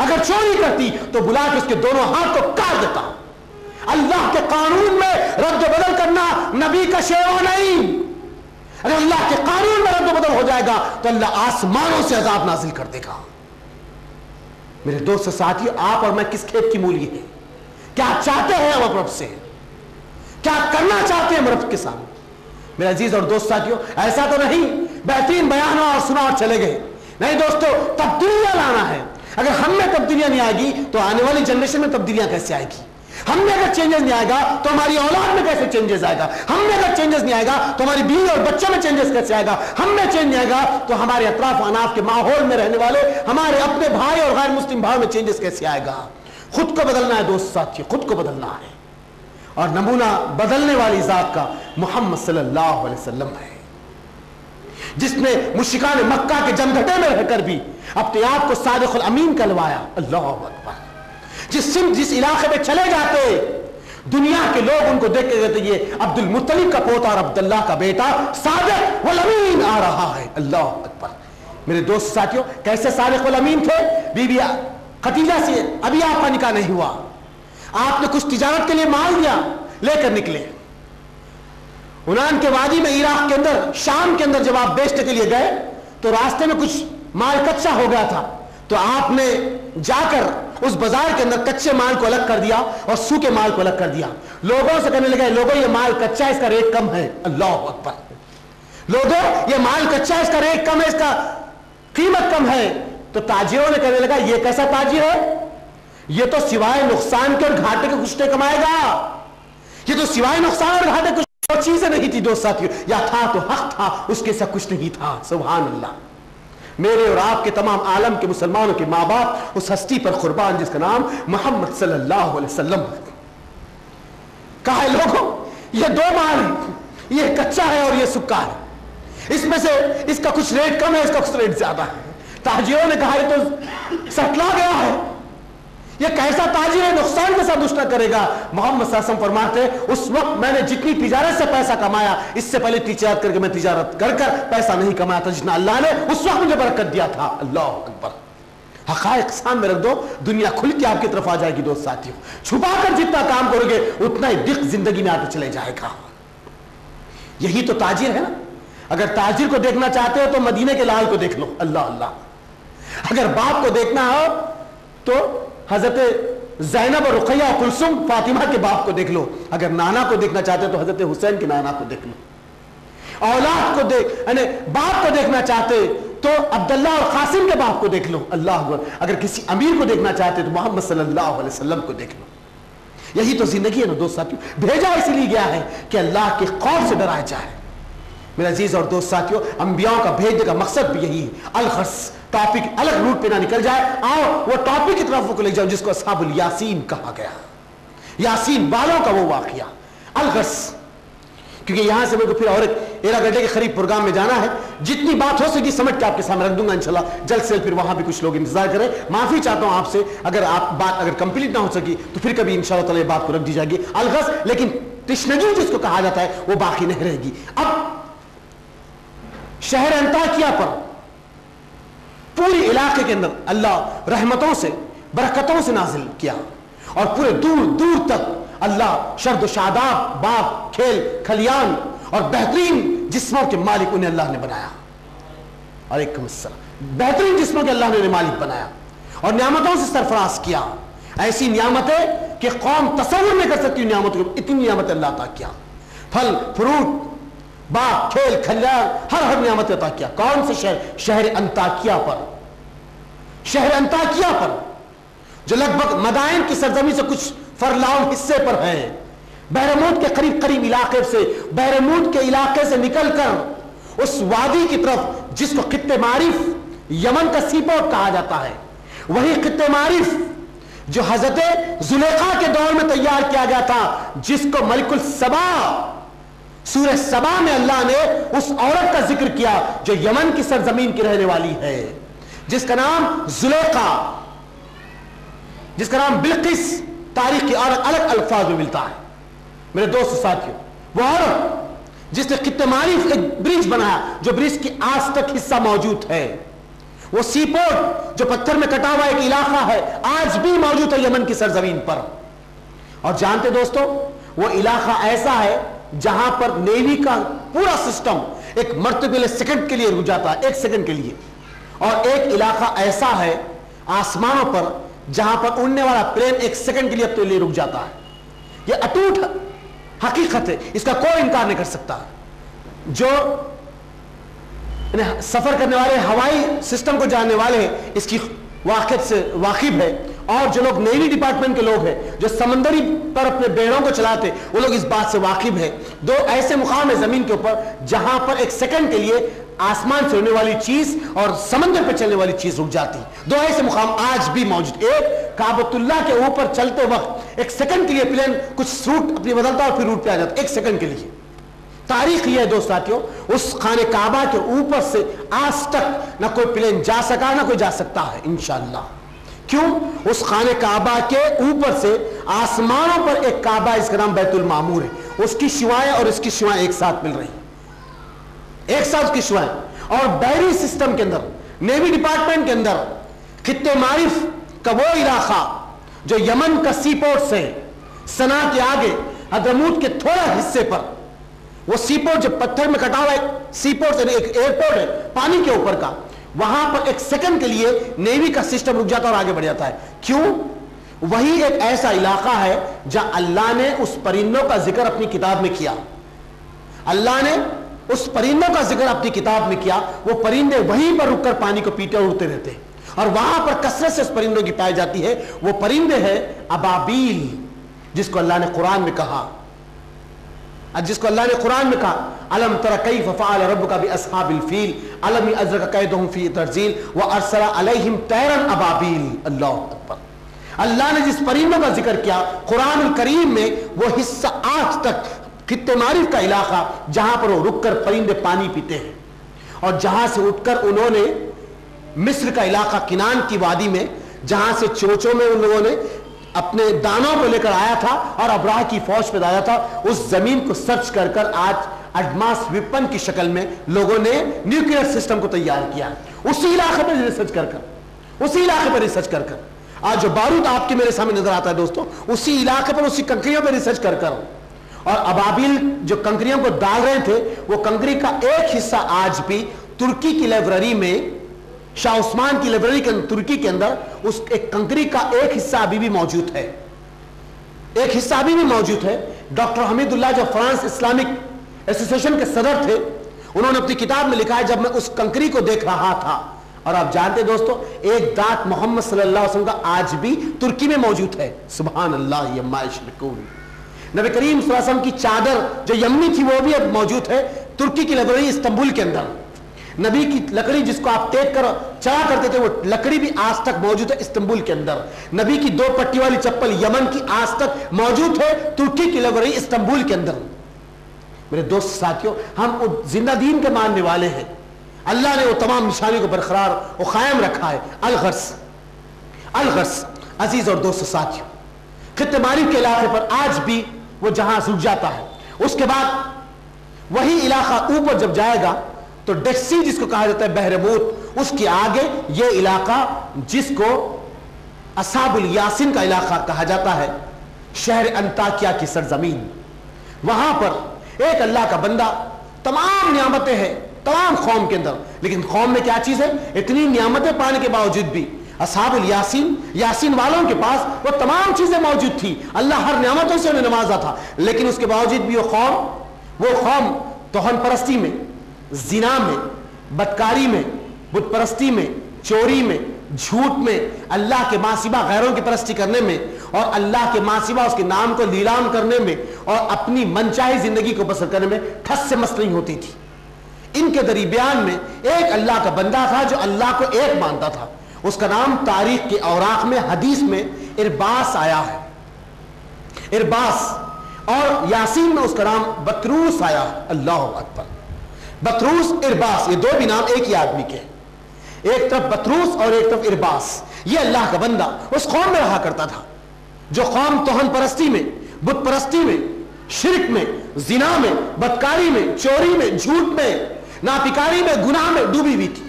اگر چوری کرتی تو بلا کے اس کے دونوں ہاتھ کو کاٹ دیتا۔ اللہ کے قانون میں رد و بدل کرنا نبی کا شیوا نہیں۔ اگر اللہ کے قانون میں رد و بدل ہو جائے گا تو اللہ آسمانوں سے عذاب نازل کر دے گا۔ میرے دوست ساتھیو، آپ اور میں کس کھیت کی مولی ہیں؟ کیا چاہتے ہیں ہم رب سے؟ کیا کرنا چاہتے ہیں رب کے سامنے؟ میرے عزیز اور دوست ساتھیو، ایسا تو نہیں بہترین بیان ہوا اور سنا اور چلے گئے، نہیں دوستو، تبدیلیاں لانا ہے۔ اگر ہم میں تبدیلیاں نہیں آئے گی تو آنے والی جنریشن میں تبدیلیاں کیسے آئے گی؟ ہم میں اگر چینجز نہیں آئے گا تو ہماری اولاد میں کیسے چینجز آئے گا؟ ہم میں اگر چینجز نہیں آئے گا تو ہماری بیوی اور بچوں میں چینجز کیسے آئے گا؟ ہم میں چینج نہیں آئے گا تو ہمارے اطراف و اناف کے ماحول میں رہنے والے ہمارے اپنے بھائی اور غیر مسلم بھائی میں چینجز کیسے آئے گا؟ خود کو بدلنا ہے دوست ساتھی، خود کو بدلنا ہے، اور نمونہ بدلنے والی ذات کا محمد صلی اللہ علیہ وسلم ہے، جس نے مشرکان مکہ کے جمگھٹے میں رہ کر بھی اپنے آپ کو صادق الامین کہلوایا۔ اللہ اکبر۔ جس علاقے میں چلے جاتے دنیا کے لوگ ان کو دیکھ کے کہتے یہ عبد المطلب کا پوتا اور عبداللہ کا بیٹا صادق والامین آ رہا ہے۔ اللہ اکبر۔ میرے دوست ساتھیوں، کیسے صادق والامین تھے؟ بی بی خدیجہ سے ابھی آپ کا نکاح نہیں ہوا، آپ نے کچھ تجارت کے لیے مال دیا، لے کر نکلے عنان کے وادی میں، عراق کے اندر، شام کے اندر، جب آپ بیچنے کے لیے گئے تو راستے میں کچھ مال کچا ہو گیا تھا، تو آپ نے جا کر اس بازار کے اندر کچے مال کو الگ کر دیا اور سوکھے مال کو الگ کر دیا۔ لوگوں سے کہنے لگے لوگوں یہ مال کچا ہے، اس کا ریٹ کم ہے۔ اللہ اکبر۔ لوگوں یہ مال کچا ہے، اس کا ریٹ کم ہے، اس کا قیمت کم ہے۔ تو تاجروں نے کہنے لگا یہ کیسا تاجر ہے؟ یہ تو سوائے نقصان کے اور گھاٹے کے کچھ نہیں کمائے گا، یہ تو سوائے نقصان اور گھاٹے کچھ چیزیں نہیں تھی دوست ساتھیوں، یا تھا تو حق تھا، اس کے ساتھ کچھ نہیں تھا۔ سبحان اللہ۔ میرے اور آپ کے تمام عالم کے مسلمانوں کے ماں باپ اس ہستی پر قربان جس کا نام محمد صلی اللہ علیہ وسلم ہے۔ کہا ہے لوگوں یہ دو مال ہے، یہ کچا ہے اور یہ سکا ہے، اس میں سے اس کا کچھ ریٹ کم ہے، اس کا کچھ ریٹ زیادہ ہے۔ تاجروں نے کہا یہ تو سٹلا گیا ہے، یہ کیسا تاجر ہے، نقصان کے ساتھ دشمن کرے گا۔ محمد صلی اللہ علیہ وسلم فرماتے اس وقت میں نے جتنی تجارت سے پیسہ کمایا، اس سے پہلے تجارت کر کے میں تجارت کر کر پیسہ نہیں کمایا تھا جتنا اللہ نے اس وقت مجھے برکت دیا تھا۔ اللہ اکبر۔ حقائق سامنے رکھ دو، دنیا کھل کے آپ کی طرف آ جائے گی دوست ساتھیوں۔ چھپا کر جتنا کام کرو گے اتنا ہی دق زندگی میں آتے چلے جائے گا۔ یہی تو تاجر ہے نا۔ اگر تاجر کو دیکھنا چاہتے ہو تو مدینے کے لال کو دیکھ لو۔ اللہ اللہ۔ اگر باپ کو دیکھنا ہو تو حضرت زینب اور رقیہ اور کلثوم فاطمہ کے باپ کو دیکھ لو۔ اگر نانا کو دیکھنا چاہتے ہو تو حضرت حسین کے نانا کو دیکھ لو۔ اولاد کو یعنی باپ کو دیکھنا چاہتے تو عبداللہ اور قاسم کے باپ کو دیکھ لو۔ اللہ اکبر۔ اگر کسی امیر کو دیکھنا چاہتے تو محمد صلی اللہ علیہ وسلم کو دیکھ لو۔ یہی تو زندگی ہے نا دوست ساتھیوں۔ بھیجا اسی لیے گیا ہے کہ اللہ کے خوف سے ڈرایا جائے۔ میرے عزیز اور دوست ساتھیوں، انبیاء کا بھیجنے کا مقصد بھی یہی ہے۔ الغرض ٹاپک الگ روٹ پہ نہ نکل جائے، آؤ وہ ٹاپک کی طرف کو لے جاؤ جس کو اصحاب الیاسین کہا گیا، یاسین بالوں کا وہ واقعہ۔ الغرض کیونکہ یہاں سے میرے کو پھر اور ایک 1.5 گھنٹے کے قریب پروگرام میں جانا ہے، جتنی بات ہو سکے سمجھ کے آپ کے سامنے رکھ دوں گا انشاءاللہ جلد سے پھر وہاں بھی کچھ لوگ انتظار کریں۔ معافی چاہتا ہوں آپ سے اگر آپ بات اگر کمپلیٹ نہ ہو سکی تو پھر کبھی انشاءاللہ تعالی بات کو رکھ دی جائے گی۔ الغرض لیکن تشنگی جس کو کہا جاتا ہے وہ باقی نہیں رہے گی۔ اب شہر انطاکیہ پر پوری علاقے کے اندر اللہ رحمتوں سے برکتوں سے نازل کیا اور پورے دور دور تک اللہ شرد و شاداب باغ کھیل کھلیان اور بہترین جسموں کے مالک انہیں اللہ نے بنایا. علیکم السلام. بہترین جسموں کے اللہ نے مالک بنایا اور نعمتوں سے سرفراز کیا. ایسی نعمتیں کہ قوم تصور نہیں کر سکتی نعمتوں کو, اتنی نعمتیں اللہ عطا کیا. پھل فروٹ باغ کھیل کھلیان ہر نعمت عطا کیا. کون سے شہر؟ شہر انطاکیہ پر. شہر انطاکیہ پر جو لگ بھگ مدائن کی سرزمین سے کچھ فرلاؤں حصے پر ہے. بحرموت کے قریب قریب علاقے سے, بحرموت کے علاقے سے نکل کر اس وادی کی طرف جس کو خطے معرف یمن کا سی پورٹ کہا جاتا ہے, وہی خطے معرف جو حضرت زلیخا کے دور میں تیار کیا گیا تھا, جس کو ملک السبا سورہ سبا میں اللہ نے اس عورت کا ذکر کیا جو یمن کی سرزمین کی رہنے والی ہے, جس کا نام زلیخا, جس کا نام بلقیس تاریخ کی اور الگ الفاظ میں ملتا ہے. میرے دوست ساتھیوں, وہ عورت جس نے خطے معرف ایک برج بنایا جو برج کی آج تک حصہ موجود ہے, وہ سی پورٹ جو پتھر میں کٹا ہوا ایک علاقہ ہے آج بھی موجود ہے یمن کی سرزمین پر. اور جانتے دوستو وہ علاقہ ایسا ہے جہاں پر نیوی کا پورا سسٹم ایک مرتبہ سیکنڈ کے لیے رک جاتا ہے, ایک سیکنڈ کے لیے. اور ایک علاقہ ایسا ہے آسمانوں پر جہاں پر اڑنے والا پلین ایک سیکنڈ کے لیے اپنے لیے رک جاتا ہے. یہ اٹوٹ حقیقت ہے, اس کا کوئی انکار نہیں کر سکتا. جو سفر کرنے والے ہوائی سسٹم کو جاننے والے ہیں اس کی واقعیت سے واقف ہے, اور جو لوگ نیوی ڈپارٹمنٹ کے لوگ ہیں جو سمندری پر اپنے بیڑوں کو چلاتے وہ لوگ اس بات سے واقف ہیں. دو ایسے مقام ہے زمین کے اوپر جہاں پر ایک سیکنڈ کے لیے آسمان سے ہونے والی چیز اور سمندر پہ چلنے والی چیز رک جاتی. دو ایسے مقام آج بھی موجود. ایک کعبۃ اللہ کے اوپر چلتے وقت ایک سیکنڈ کے لیے پلین کچھ روٹ اپنی بدلتا اور پھر روٹ پہ آ جاتا, ایک سیکنڈ کے لیے. تاریخ یہ ہے دوست ساتھیوں, اس خانہ کعبہ کے اوپر سے آج تک نہ کوئی پلین جا سکا نہ کوئی جا سکتا ہے انشاءاللہ. کیوں؟ اس خانہ کعبہ کے اوپر سے آسمانوں پر ایک کعبہ اس کا نام بیت المعمور ہے, اس کی شوائیں اور اس کی شوائیں ایک ساتھ مل رہی ہیں, ایک ساتھ اس کی شوائیں. اور بحری سسٹم کے اندر نیوی ڈپارٹمنٹ کے اندر خطے معرف کا وہ علاقہ جو یمن کا سی پورٹ سے سنا کے آگے حضرموت کے تھوڑا حصے پر, وہ سی پورٹ جو پتھر میں کٹا ہوا ایک سی پورٹ ایک ایئرپورٹ ہے پانی کے اوپر کا, وہاں پر ایک سیکنڈ کے لیے نیوی کا سسٹم رک جاتا اور آگے بڑھ جاتا ہے. کیوں؟ وہی ایک ایسا علاقہ ہے جہاں اللہ نے اس پرندوں کا ذکر اپنی کتاب میں کیا. اللہ نے اس پرندوں کا ذکر اپنی کتاب میں کیا. وہ پرندے وہیں پر رک کر پانی کو پیتے اور اڑتے رہتے ہیں, اور وہاں پر کثرت سے اس پرندوں کی پائی جاتی ہے. وہ پرندے ہیں ابابیل, جس کو اللہ نے قرآن میں کہا, الم تر کیف فعل ربک باصحاب الفیل الم یعذرک کیدہم فی ترزیل وارسل علیہم طیرا ابابیل. اللہ اکبر. اللہ نے جس پرندوں کا ذکر کیا قرآن الکریم میں, وہ حصہ آج تک خطے معرف کا علاقہ جہاں پر وہ رک کر پرندے پانی پیتے ہیں, اور جہاں سے اٹھ کر انہوں نے مصر کا علاقہ کنان کی وادی میں جہاں سے چوچوں میں ان لوگوں نے اپنے دانوں کو لے کر آیا تھا اور ابراہ کی فوج پہ آیا تھا, اس زمین کو سرچ کر کر آج ایڈوانس ویپن کی شکل میں لوگوں نے نیوکلیئر سسٹم کو تیار کیا. اسی علاقے پر ریسرچ کر کر آج جو بارود آپ کے میرے سامنے نظر آتا ہے دوستوں, اسی علاقے پر اسی کنکریوں پہ ریسرچ کر کر. اور ابابیل جو کنکریوں کو ڈال رہے تھے وہ کنکری کا ایک حصہ آج بھی ترکی کی لائبریری میں, شاہ عثمان کی لائبریری کے ترکی کے اندر اس ایک کنکری کا ایک حصہ ابھی بھی موجود ہے, ایک حصہ ابھی بھی موجود ہے. ڈاکٹر حمید اللہ جو فرانس اسلامک ایسوسیشن کے صدر تھے, انہوں نے اپنی کتاب میں لکھا ہے جب میں اس کنکری کو دیکھ رہا تھا, اور آپ جانتے دوستو ایک دانت محمد صلی اللہ علیہ وسلم کا آج بھی ترکی میں موجود ہے. سبحان اللہ یما یشرکون. نبی کریم صلی اللہ علیہ وسلم کی چادر جو یمنی تھی وہ بھی اب موجود ہے ترکی کی لائبریری استنبول کے اندر. نبی کی لکڑی جس کو آپ ٹیک کر چلا کرتے تھے وہ لکڑی بھی آج تک موجود ہے استنبول کے اندر. نبی کی 2 پٹی والی چپل یمن کی آج تک موجود ہے ترکی کی لائبریری استنبول کے اندر. میرے دوست ساتھیوں, ہم زندہ دین کے ماننے والے ہیں, اللہ نے وہ تمام نشانیوں کو برقرار و قائم رکھا ہے. الغرس عزیز اور دوست ساتھیوں, خطے معرف کے علاقے پر آج بھی وہ جہاز رک جاتا ہے. اس کے بعد وہی علاقہ اوپر جب جائے گا تو ڈیڈ سی جس کو کہا جاتا ہے بحر موت, اس کے آگے یہ علاقہ جس کو اصحاب الیاسین کا علاقہ کہا جاتا ہے، شہر انطاکیہ کی سرزمین، وہاں پر ایک اللہ کا بندہ، تمام نعمتیں ہیں تمام قوم کے اندر، لیکن قوم میں کیا چیز ہے؟ اتنی نعمتیں پانے کے باوجود بھی اصحاب الیاسین، یاسین والوں کے پاس وہ تمام چیزیں موجود تھی، اللہ ہر نعمتوں سے انہیں نوازا تھا، لیکن اس کے باوجود بھی وہ قوم توہن پرستی میں، زنا میں، بدکاری میں، بت پرستی میں، چوری میں، جھوٹ میں، اللہ کے ماں سوا غیروں کی پرستی کرنے میں، اور اللہ کے ماں سوا اس کے نام کو لیلام کرنے میں، اور اپنی منچاہی زندگی کو بسر کرنے میں ٹھس سے مس نہیں ہوتی تھی۔ ان کے درمیان میں ایک اللہ کا بندہ تھا جو اللہ کو ایک مانتا تھا، اس کا نام تاریخ کے اوراق میں، حدیث میں ارباس آیا ہے، ارباس، اور یاسین میں اس کا نام بطروس آیا ہے۔ اللہ اکبر، بطروس، ارباس، یہ دو بھی نام ایک ہی آدمی کے، ایک طرف بطروس اور ایک طرف ارباس۔ یہ اللہ کا بندہ اس قوم میں رہا کرتا تھا جو قوم توہن پرستی میں، بت پرستی میں، شرک میں، زنا میں، بدکاری میں، چوری میں، جھوٹ میں، ناپکاری میں، گناہ میں ڈوبی ہوئی تھی۔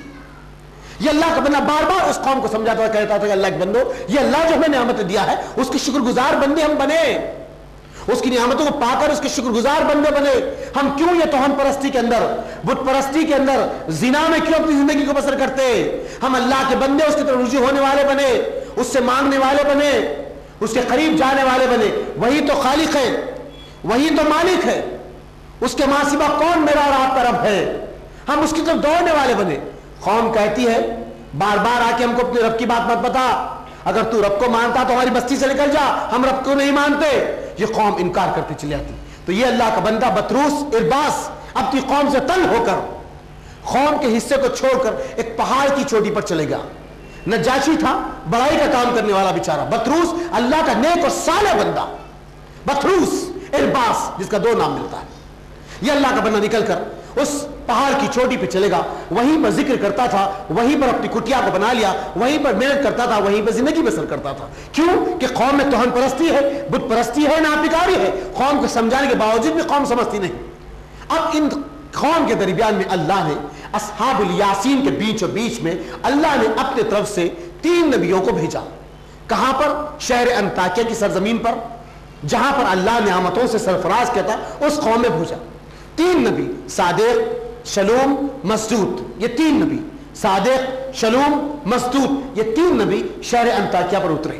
یہ اللہ کا بندہ بار بار اس قوم کو سمجھاتا تھا، کہتا تھا کہ اللہ کے بندو، یہ اللہ جو ہمیں نعمت دیا ہے اس کی شکر گزار بندے ہم بنے، اس کی نعمتوں کو پا کر اس کے شکر گزار بندے بنے۔ ہم کیوں یہ توہن پرستی کے اندر، بت پرستی کے اندر، زنا میں کیوں اپنی زندگی کو بسر کرتے؟ ہم اللہ کے بندے اس کی طرف رجوع ہونے والے بنے، اس سے مانگنے والے بنے، اس کے قریب جانے والے بنے۔ وہی تو خالق ہے، وہی تو مالک ہے، اس کے ماں سوا کون میرا اور آپ کا رب ہے؟ ہم اس کی طرف دوڑنے والے بنے۔ قوم کہتی ہے بار بار آ کے ہم کو اپنے رب کی بات مت بتا، اگر تو رب کو مانتا تو ہماری بستی سے نکل جا، ہم رب کو نہیں مانتے۔ یہ قوم انکار کرتی چلی آتی۔ تو یہ اللہ کا بندہ بطروس، ارباس، اپنی قوم سے تنگ ہو کر، قوم کے حصے کو چھوڑ کر ایک پہاڑ کی چوٹی پر چلے گیا۔ نجاشی تھا، بڑائی کا کام کرنے والا بیچارہ، بطروس اللہ کا نیک اور صالح بندہ، بطروس، ارباس، جس کا دو نام ملتا ہے۔ یہ اللہ کا بندہ نکل کر اس پہاڑ کی چوٹی پہ چلے گا، وہیں پر ذکر کرتا تھا، وہیں پر اپنی کٹیا کو بنا لیا، وہیں پر محنت کرتا تھا، وہیں پر زندگی بسر کرتا تھا۔ کیوں کہ قوم میں توہن پرستی ہے، بت پرستی ہے، ناپکاری ہے۔ قوم کو سمجھانے کے باوجود بھی قوم سمجھتی نہیں۔ اب ان قوم کے درمیان میں اللہ نے اصحاب الیاسین کے بیچ و بیچ میں اللہ نے اپنے طرف سے 3 نبیوں کو بھیجا۔ کہاں پر؟ شہر انطاکیہ کی سرزمین پر، جہاں پر اللہ نعمتوں سے سرفراز کیا تھا، اس قوم میں بھیجا 3 نبی، صادق، شلوم، مسدود۔ یہ 3 نبی، صادق، شلوم، مسدود، یہ 3 نبی شہر انطاکیہ پر اترے۔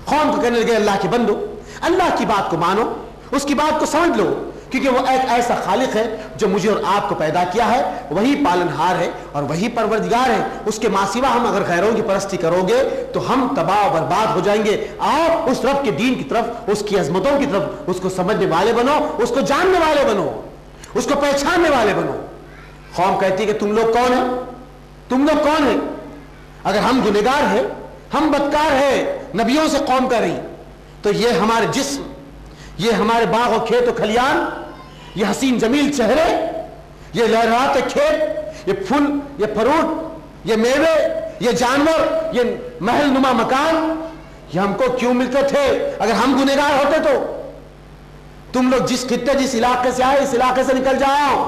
قوم کو کہنے لگے اللہ کے بندو، اللہ کی بات کو مانو، اس کی بات کو سمجھ لو، کیونکہ وہ ایک ایسا خالق ہے جو مجھے اور آپ کو پیدا کیا ہے، وہی پالنہار ہے اور وہی پروردگار ہے۔ اس کے ماں سوا ہم اگر غیروں کی پرستی کرو گے تو ہم تباہ و برباد ہو جائیں گے۔ آپ اس رب کے دین کی طرف، اس کی عظمتوں کی طرف، اس کو سمجھنے والے بنو، اس کو جاننے والے بنو، اس کو پہچاننے والے بنو۔ قوم کہتی ہے کہ تم لوگ کون ہیں؟ تم لوگ کون ہیں؟ اگر ہم گنہگار ہیں، ہم بدکار ہیں، نبیوں سے قوم کر رہی، تو یہ ہمارے جسم، یہ ہمارے باغ و کھیت و کھلیان، یہ حسین جمیل چہرے، یہ لہراتے کھیت، یہ پھول، یہ فروٹ، یہ میوے، یہ جانور، یہ محل نما مکان، یہ ہم کو کیوں ملتے تھے اگر ہم گنہگار ہوتے تو؟ تم لوگ جس خطے، جس علاقے سے آئے، اس علاقے سے نکل جاؤ،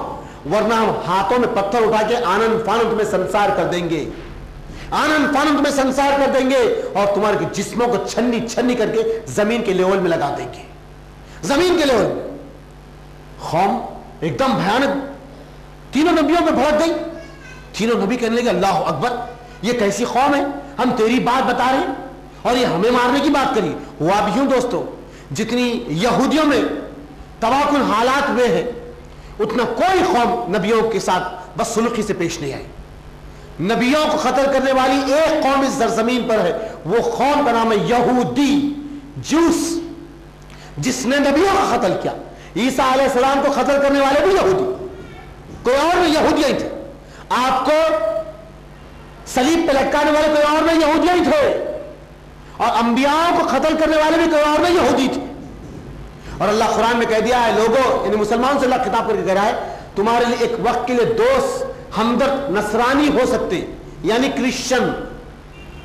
ورنہ ہم ہاتھوں میں پتھر اٹھا کے آنن فانن تمہیں سنسار کر دیں گے، آنن فانن تمہیں سنسار کر دیں گے، اور تمہارے جسموں کو چھنی چھنی کر کے زمین کے لیول میں لگا دیں گے، زمین کے لیول میں۔ قوم ایک دم بھیانک تینوں نبیوں میں بھڑک گئی۔ تینوں نبی کہنے لگے اللہ اکبر، یہ کیسی قوم ہے؟ ہم تیری بات بتا رہے ہیں اور یہ ہمیں مارنے کی بات کری۔ ہوا بھی یوں دوستو، جتنی یہودیوں میں تباہ کن حالات ہوئے ہیں، اتنا کوئی قوم نبیوں کے ساتھ بس سلوکی سے پیش نہیں آئی۔ نبیوں کو قتل کرنے والی ایک قوم اس سرزمین پر ہے، وہ قوم کا نام ہے یہودی، جوس، جس نے نبیوں کا قتل کیا۔ عیسیٰ علیہ السلام کو قتل کرنے والے بھی یہودی، کوئی اور نہیں، یہودیاں ہی تھے۔ آپ کو صلیب پہ لٹکانے والے کوئی اور نہیں، یہودیاں ہی تھے، اور انبیاء کو قتل کرنے والے بھی کوئی اور نہیں، یہودی تھے۔ اور اللہ قرآن میں کہہ دیا ہے لوگوں، یعنی مسلمان سے اللہ خطاب کر کے کہہ رہا ہے تمہارے لیے ایک وقت کے لیے دوست، ہمدرد نصرانی ہو سکتے، یعنی کرسچن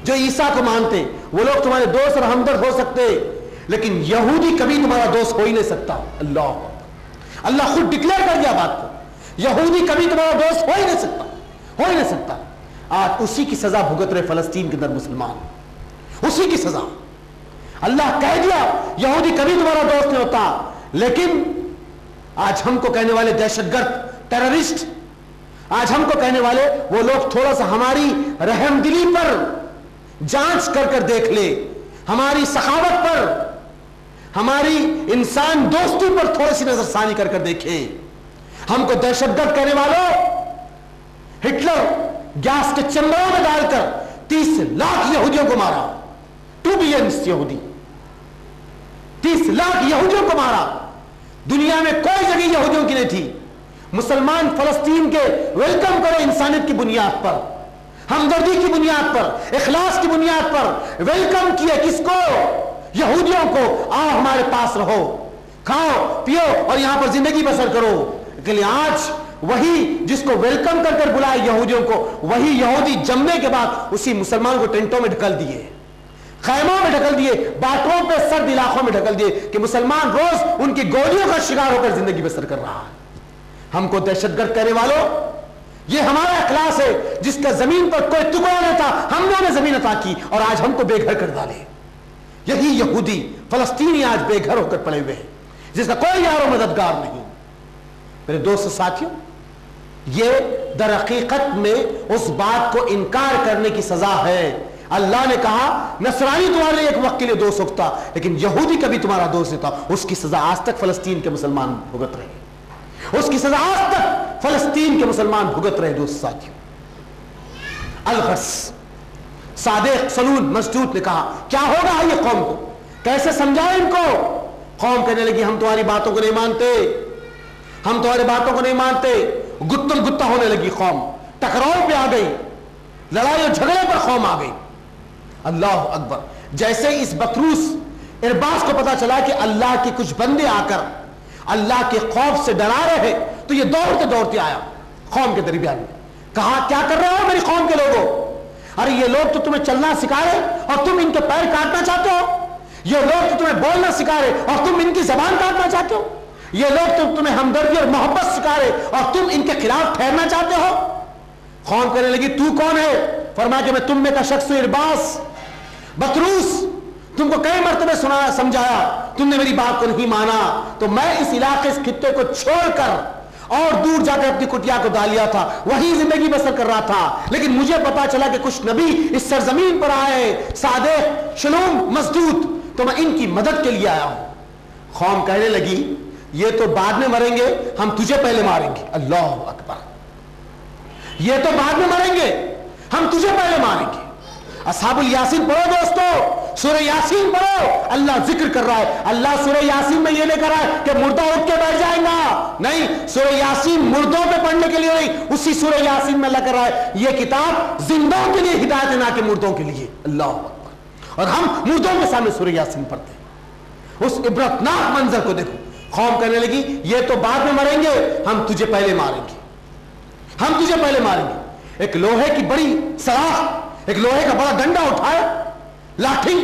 جو عیسیٰ کو مانتے، وہ لوگ تمہارے دوست اور ہمدرد ہو سکتے، لیکن یہودی کبھی تمہارا دوست ہو ہی نہیں سکتا۔ اللہ خود ڈکلیئر کر دیا بات کو، یہودی کبھی تمہارا دوست ہو ہی نہیں سکتا، ہو ہی نہیں سکتا۔ آج اسی کی سزا بھگت رہے فلسطین کے اندر مسلمان, اسی کی سزا. اللہ کہہ دیا یہودی کبھی تمہارا دوست نہیں ہوتا, لیکن آج ہم کو کہنے والے دہشت گرد, ٹیررسٹ, آج ہم کو کہنے والے وہ لوگ تھوڑا سا ہماری رحم دلی پر جانچ کر کر دیکھ لے, ہماری سخاوت پر, ہماری انسان دوستی پر تھوڑی سی نظر ثانی کر کر دیکھیں. ہم کو دہشت گرد کہنے والوں, ہٹلر گیس کے چمبروں میں ڈال کر 30 لاکھ یہودیوں کو مارا, 2 بلین یہودی, 30 لاکھ یہودیوں کو مارا. دنیا میں کوئی جگہ یہودیوں کی نہیں تھی. مسلمان فلسطین کے ویلکم کرو انسانیت کی بنیاد پر, ہمدردی کی بنیاد پر, اخلاص کی بنیاد پر ویلکم کیے. کس کو؟ یہودیوں کو. آؤ ہمارے پاس رہو, کھاؤ پیو اور یہاں پر زندگی بسر کرو. لیکن آج وہی جس کو ویلکم کر کر بلائے یہودیوں کو, وہی یہودی جمنے کے بعد اسی مسلمان کو ٹینٹوں میں ڈھکل دیے, خیموں میں ڈھکل دیے, باٹوں پہ سرد علاقوں میں ڈھکل دیے کہ مسلمان روز ان کی گولیوں کا شکار ہو کر زندگی بسر کر رہا ہے. ہم کو دہشت گرد کہنے والوں, یہ ہمارا اخلاص ہے جس کا زمین پر کوئی ٹکڑا نہیں تھا, ہم لوگوں نے زمین عطا کی اور آج ہم کو بے گھر کر ڈالے. یہی یہودی فلسطینی آج بے گھر ہو کر پڑے ہوئے ہیں, جس کا کوئی یار و مددگار نہیں. میرے دوست ساتھیوں, یہ در حقیقت میں اس بات کو انکار کرنے کی سزا ہے. اللہ نے کہا نصرانی تمہارے لیے ایک وقت کے لیے دوست ہوتا, لیکن یہودی کبھی تمہارا دوست نہیں تھا. اس کی سزا آج تک فلسطین کے مسلمان بھگت رہے, اس کی سزا آج تک فلسطین کے مسلمان بھگت رہے. دوست ساتھیوں, الغرض صادق سلول مسجود نے کہا کیا ہوگا یہ قوم کو, کیسے سمجھائیں ان کو. قوم کہنے لگی ہم تمہاری باتوں کو نہیں مانتے, ہم تمہاری باتوں کو نہیں مانتے. گتل گتا ہونے لگی قوم, ٹکراؤ پہ آ گئی, لڑائی اور جھگڑے پر قوم آ گئی. اللہ اکبر. جیسے اس بطروس ارباز کو پتا چلا کہ اللہ کے کچھ بندے آ کر اللہ کے خوف سے ڈرا رہے ہیں, تو یہ دوڑتے دوڑتے آیا قوم کے درمیان میں. کہا کیا کر رہے ہو میری قوم کے لوگوں, ارے یہ لوگ تو تمہیں چلنا سکھا رہے اور تم ان کے پیر کاٹنا چاہتے ہو, یہ لوگ تو تمہیں بولنا سکھا رہے اور تم ان کی زبان کاٹنا چاہتے ہو, یہ لوگ تو تمہیں ہمدردی اور محبت سکھا رہے اور تم ان کے خلاف ٹھہرنا چاہتے ہو. قوم کہنے لگی تو کون ہے؟ فرمایا کہ میں تم میں کا شخص ہوں ارباز. بطروس تم کو کئی مرتبہ سنایا سمجھایا, تم نے میری بات کو نہیں مانا, تو میں اس علاقے اس خطے کو چھوڑ کر اور دور جا کر اپنی کٹیا کو ڈال لیا تھا, وہی زندگی بسر کر رہا تھا. لیکن مجھے پتا چلا کہ کچھ نبی اس سرزمین پر آئے, صادق شلوم مسدود, تو میں ان کی مدد کے لیے آیا ہوں. قوم کہنے لگی یہ تو بعد میں مریں گے, ہم تجھے پہلے ماریں گے. اللہ اکبر. یہ تو بعد میں مریں گے, ہم تجھے پہلے ماریں گے. اصحاب الیاسین پڑھو دوستو, سورہ یاسین پڑھو. اللہ ذکر کر رہا ہے. اللہ سورہ یاسین میں یہ نہیں کر رہا ہے کہ مردہ اٹھ کے بیٹھ جائیں گا, نہیں. سورہ یاسین مردوں پہ پڑھنے کے لیے نہیں, اسی سورہ یاسین میں اللہ کر رہا ہے یہ کتاب زندوں کے لیے ہدایت ہے, نہ کہ مردوں کے لیے. اللہ اکبر. اور ہم مردوں کے سامنے سورہ یاسین پڑھتے ہیں. اس عبرتناک منظر کو دیکھو. قوم کہنے لگی یہ تو بعد میں مریں گے, ہم تجھے پہلے ماریں گے, ہم تجھے پہلے ماریں گے. ایک لوہے کی بڑی سلاخ, ایک لوہے کا بڑا ڈنڈا اٹھایا, لاٹھی.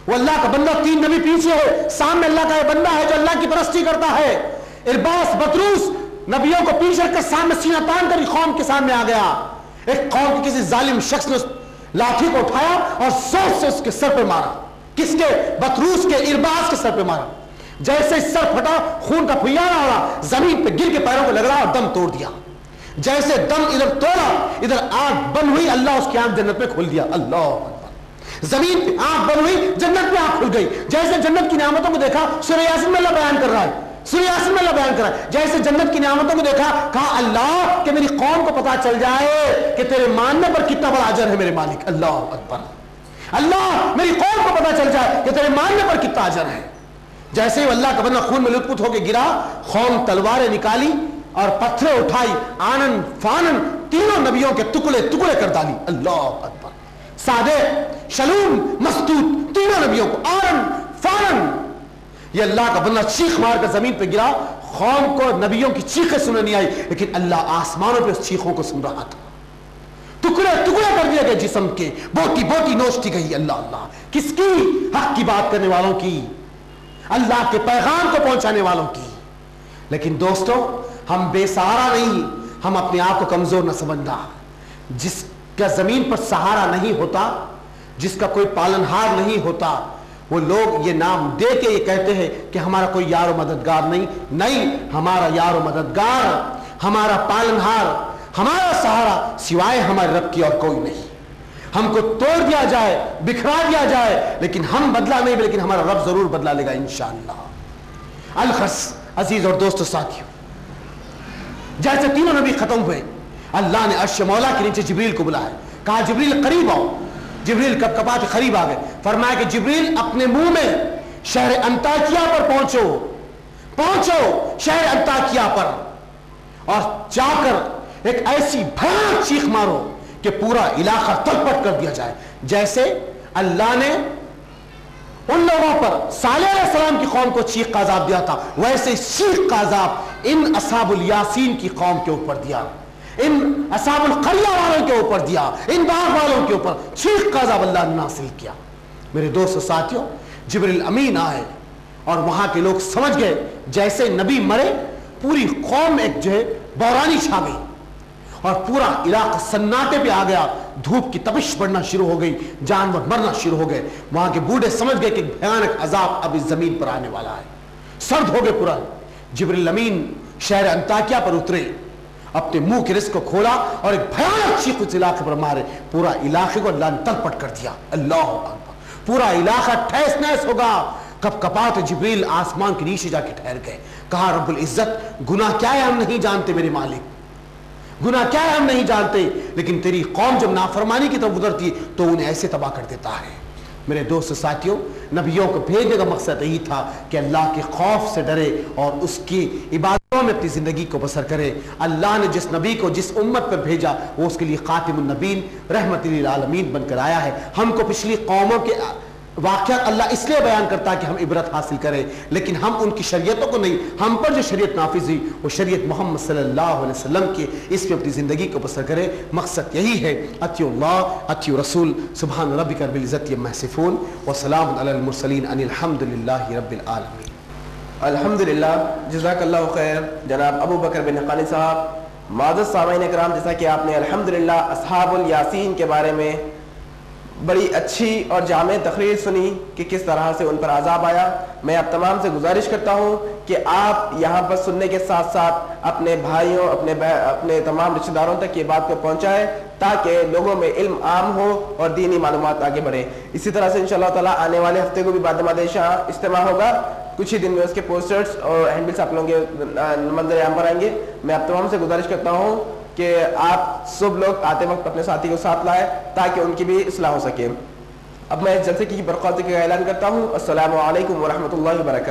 وہ اللہ کا بندہ, 3 نبی پیچھے ہے, سامنے اللہ کا یہ بندہ ہے جو اللہ کی پرستی کرتا ہے. ارباس بطروس نبیوں کو پیچھے رکھ کر سامنے سینہ تان کر قوم کے سامنے آ گیا. ایک قوم کے کسی ظالم شخص نے اس لاٹھی کو اٹھایا اور زور سے اس کے سر پہ مارا. کس کے؟ بطروس کے, ارباس کے سر پہ مارا. جیسے سر پھٹا, خون کا پھیارا ہو رہا, زمین پہ گر کے پیروں کو لگ رہا اور دم توڑ دیا. جیسے دم ادھر توڑا ادھر آنکھ بند ہوئی, اللہ اس کی آنکھ جنت میں کھول دیا. اللہ اکبر. زمین پہ آنکھ بند ہوئی, جنت میں آنکھ کھل گئی. جیسے جنت کی نعمتوں کو دیکھا, سورہ یاسین میں اللہ بیان کر رہا ہے, سورہ یاسین میں اللہ بیان کر رہا ہے. جیسے جنت کی نعمتوں کو دیکھا, کہا اللہ کہ میری قوم کو پتا چل جائے کہ تیرے ماننے پر کتنا بڑا اجر ہے میرے مالک. اللہ اکبر. اللہ میری قوم کو پتا چل جائے کہ تیرے ماننے پر کتنا اجر ہے. جیسے ہی اللہ کا بندہ خون میں لطف ہو کے گرا, قوم تلواریں نکالی اور پتھریں اٹھائی, آنن فانن تینوں نبیوں کے ٹکڑے ٹکڑے کر ڈالی. اللہ اکبر. صادق شلوم مسدود تینوں نبیوں کو آنن فانن. یہ اللہ کا بندہ چیخ مار کر زمین پہ گرا. قوم کو نبیوں کی چیخیں سننے نہیں آئی, لیکن اللہ آسمانوں پہ اس چیخوں کو سن رہا تھا. ٹکڑے ٹکڑے کر دیے گئے جسم کے, بوٹی بوٹی نوچتی گئی. اللہ اللہ. کس کی؟ حق کی بات کرنے والوں کی, اللہ کے پیغام کو پہنچانے والوں کی. لیکن دوستو ہم بے سہارا نہیں, ہم اپنے آپ کو کمزور نہ سمجھنا. جس کیا زمین پر سہارا نہیں ہوتا جس کا کوئی پالنہار نہیں ہوتا؟ وہ لوگ یہ نام دے کے یہ کہتے ہیں کہ ہمارا کوئی یار و مددگار نہیں، ہمارا یار و مددگار، ہمارا پالنہار، ہمارا سہارا سوائے ہمارے رب کی اور کوئی نہیں۔ ہم کو توڑ دیا جائے، بکھرا دیا جائے، لیکن ہم بدلا نہیں، لیکن ہمارا رب ضرور بدلا لے گا انشاءاللہ۔ الخص عزیز اور دوستو ساتھیوں، جیسے تینوں نبی ختم ہوئے، اللہ نے عرش مولا کے نیچے جبریل کو بلایا، کہا جبریل قریب آؤ۔ جبریل کب کباتے قریب آ گئے، فرمایا کہ جبریل اپنے منہ میں شہر انطاکیہ پر پہنچو شہر انطاکیہ پر، اور جا کر ایک ایسی بھیانک چیخ مارو کہ پورا علاقہ تلپٹ کر دیا جائے، جیسے اللہ نے ان لوگوں پر صالح علیہ السلام کی قوم کو چیخ کا عذاب دیا تھا، ویسے چیخ کا عذاب ان اصحاب الیاسین کی قوم کے اوپر دیا، ان اصحاب القریہ والوں کے اوپر دیا، ان باغ والوں کے اوپر چیخ کا عذاب اللہ نے نازل کیا۔ میرے دوست و ساتھیوں، جبریل امین آئے اور وہاں کے لوگ سمجھ گئے جیسے نبی مرے پوری قوم ایک جو ہے بحرانی چھا گئی اور پورا علاقہ سناٹے پہ آ گیا، دھوپ کی تپش بڑھنا شروع ہو گئی، جانور مرنا شروع ہو گئے۔ وہاں کے بوڑھے سمجھ گئے کہ بھیانک عذاب اب اس زمین پر آنے والا ہے، سرد ہو گئے پورا۔ جبریل امین شہر انطاکیہ پر اترے، اپنے منہ کے رزق کو کھولا اور ایک بھیانک چیخ اس علاقے پر مارے، پورا علاقے کو اللہ نے تلپٹ کر دیا۔ اللہ اکبر، پورا علاقہ ٹھیس نیس ہوگا۔ کب کپاتے جبریل آسمان کے نیچے جا کے ٹھہر گئے، کہا رب العزت گناہ کیا ہے ہم نہیں جانتے میرے مالک، گناہ کیا ہے ہم نہیں جانتے، لیکن تیری قوم جب نافرمانی کی طرف گزرتی ہے تو انہیں ایسے تباہ کر دیتا ہے۔ میرے دوست ساتھیوں، نبیوں کو بھیجنے کا مقصد یہی تھا کہ اللہ کے خوف سے ڈرے اور اس کی عبادتوں میں اپنی زندگی کو بسر کرے۔ اللہ نے جس نبی کو جس امت پر بھیجا وہ اس کے لیے خاتم النبین رحمت للعالمین بن کر آیا ہے۔ ہم کو پچھلی قوموں کے واقعات اللہ اس لیے بیان کرتا ہے کہ ہم عبرت حاصل کریں، لیکن ہم ان کی شریعتوں کو نہیں، ہم پر جو شریعت نافذ ہوئی وہ شریعت محمد صلی اللہ علیہ وسلم کی، اس میں اپنی زندگی کو بسر کرے۔ مقصد یہی ہے، اطیعوا اللہ اطیعوا رسول، سبحان ربک رب العزت عما یصفون وسلام علی المرسلین ان الحمد للہ رب العالمین۔ الحمدللہ، جزاک اللہ خیر جناب ابو بکر بن حقانی صاحب۔ معزز سامعین اکرام، جیسا کہ آپ نے الحمدللہ اصحاب الیاسین کے بارے میں بڑی اچھی اور جامع تقریر سنی کہ کس طرح سے ان پر عذاب آیا، میں آپ تمام سے گزارش کرتا ہوں کہ آپ یہاں پر سننے کے ساتھ ساتھ اپنے بھائیوں اپنے تمام رشتہ داروں تک یہ بات کو پہنچائیں تاکہ لوگوں میں علم عام ہو اور دینی معلومات آگے بڑھے۔ اسی طرح سے انشاءاللہ تعالیٰ آنے والے ہفتے کو بھی بعد مادشاہ اجتماع ہوگا، کچھ ہی دن میں اس کے پوسٹرز اور ہینڈبلس آپ لوگوں کے منظر عام پر آئیں گے۔ میں آپ تمام سے گزارش کرتا ہوں کہ آپ سب لوگ آتے وقت اپنے ساتھی کو ساتھ لائیں تاکہ ان کی بھی اصلاح ہو سکے۔ اب میں اس جلسے کی برخاستگی کا اعلان کرتا ہوں۔ السلام علیکم ورحمۃ اللہ وبرکاتہ۔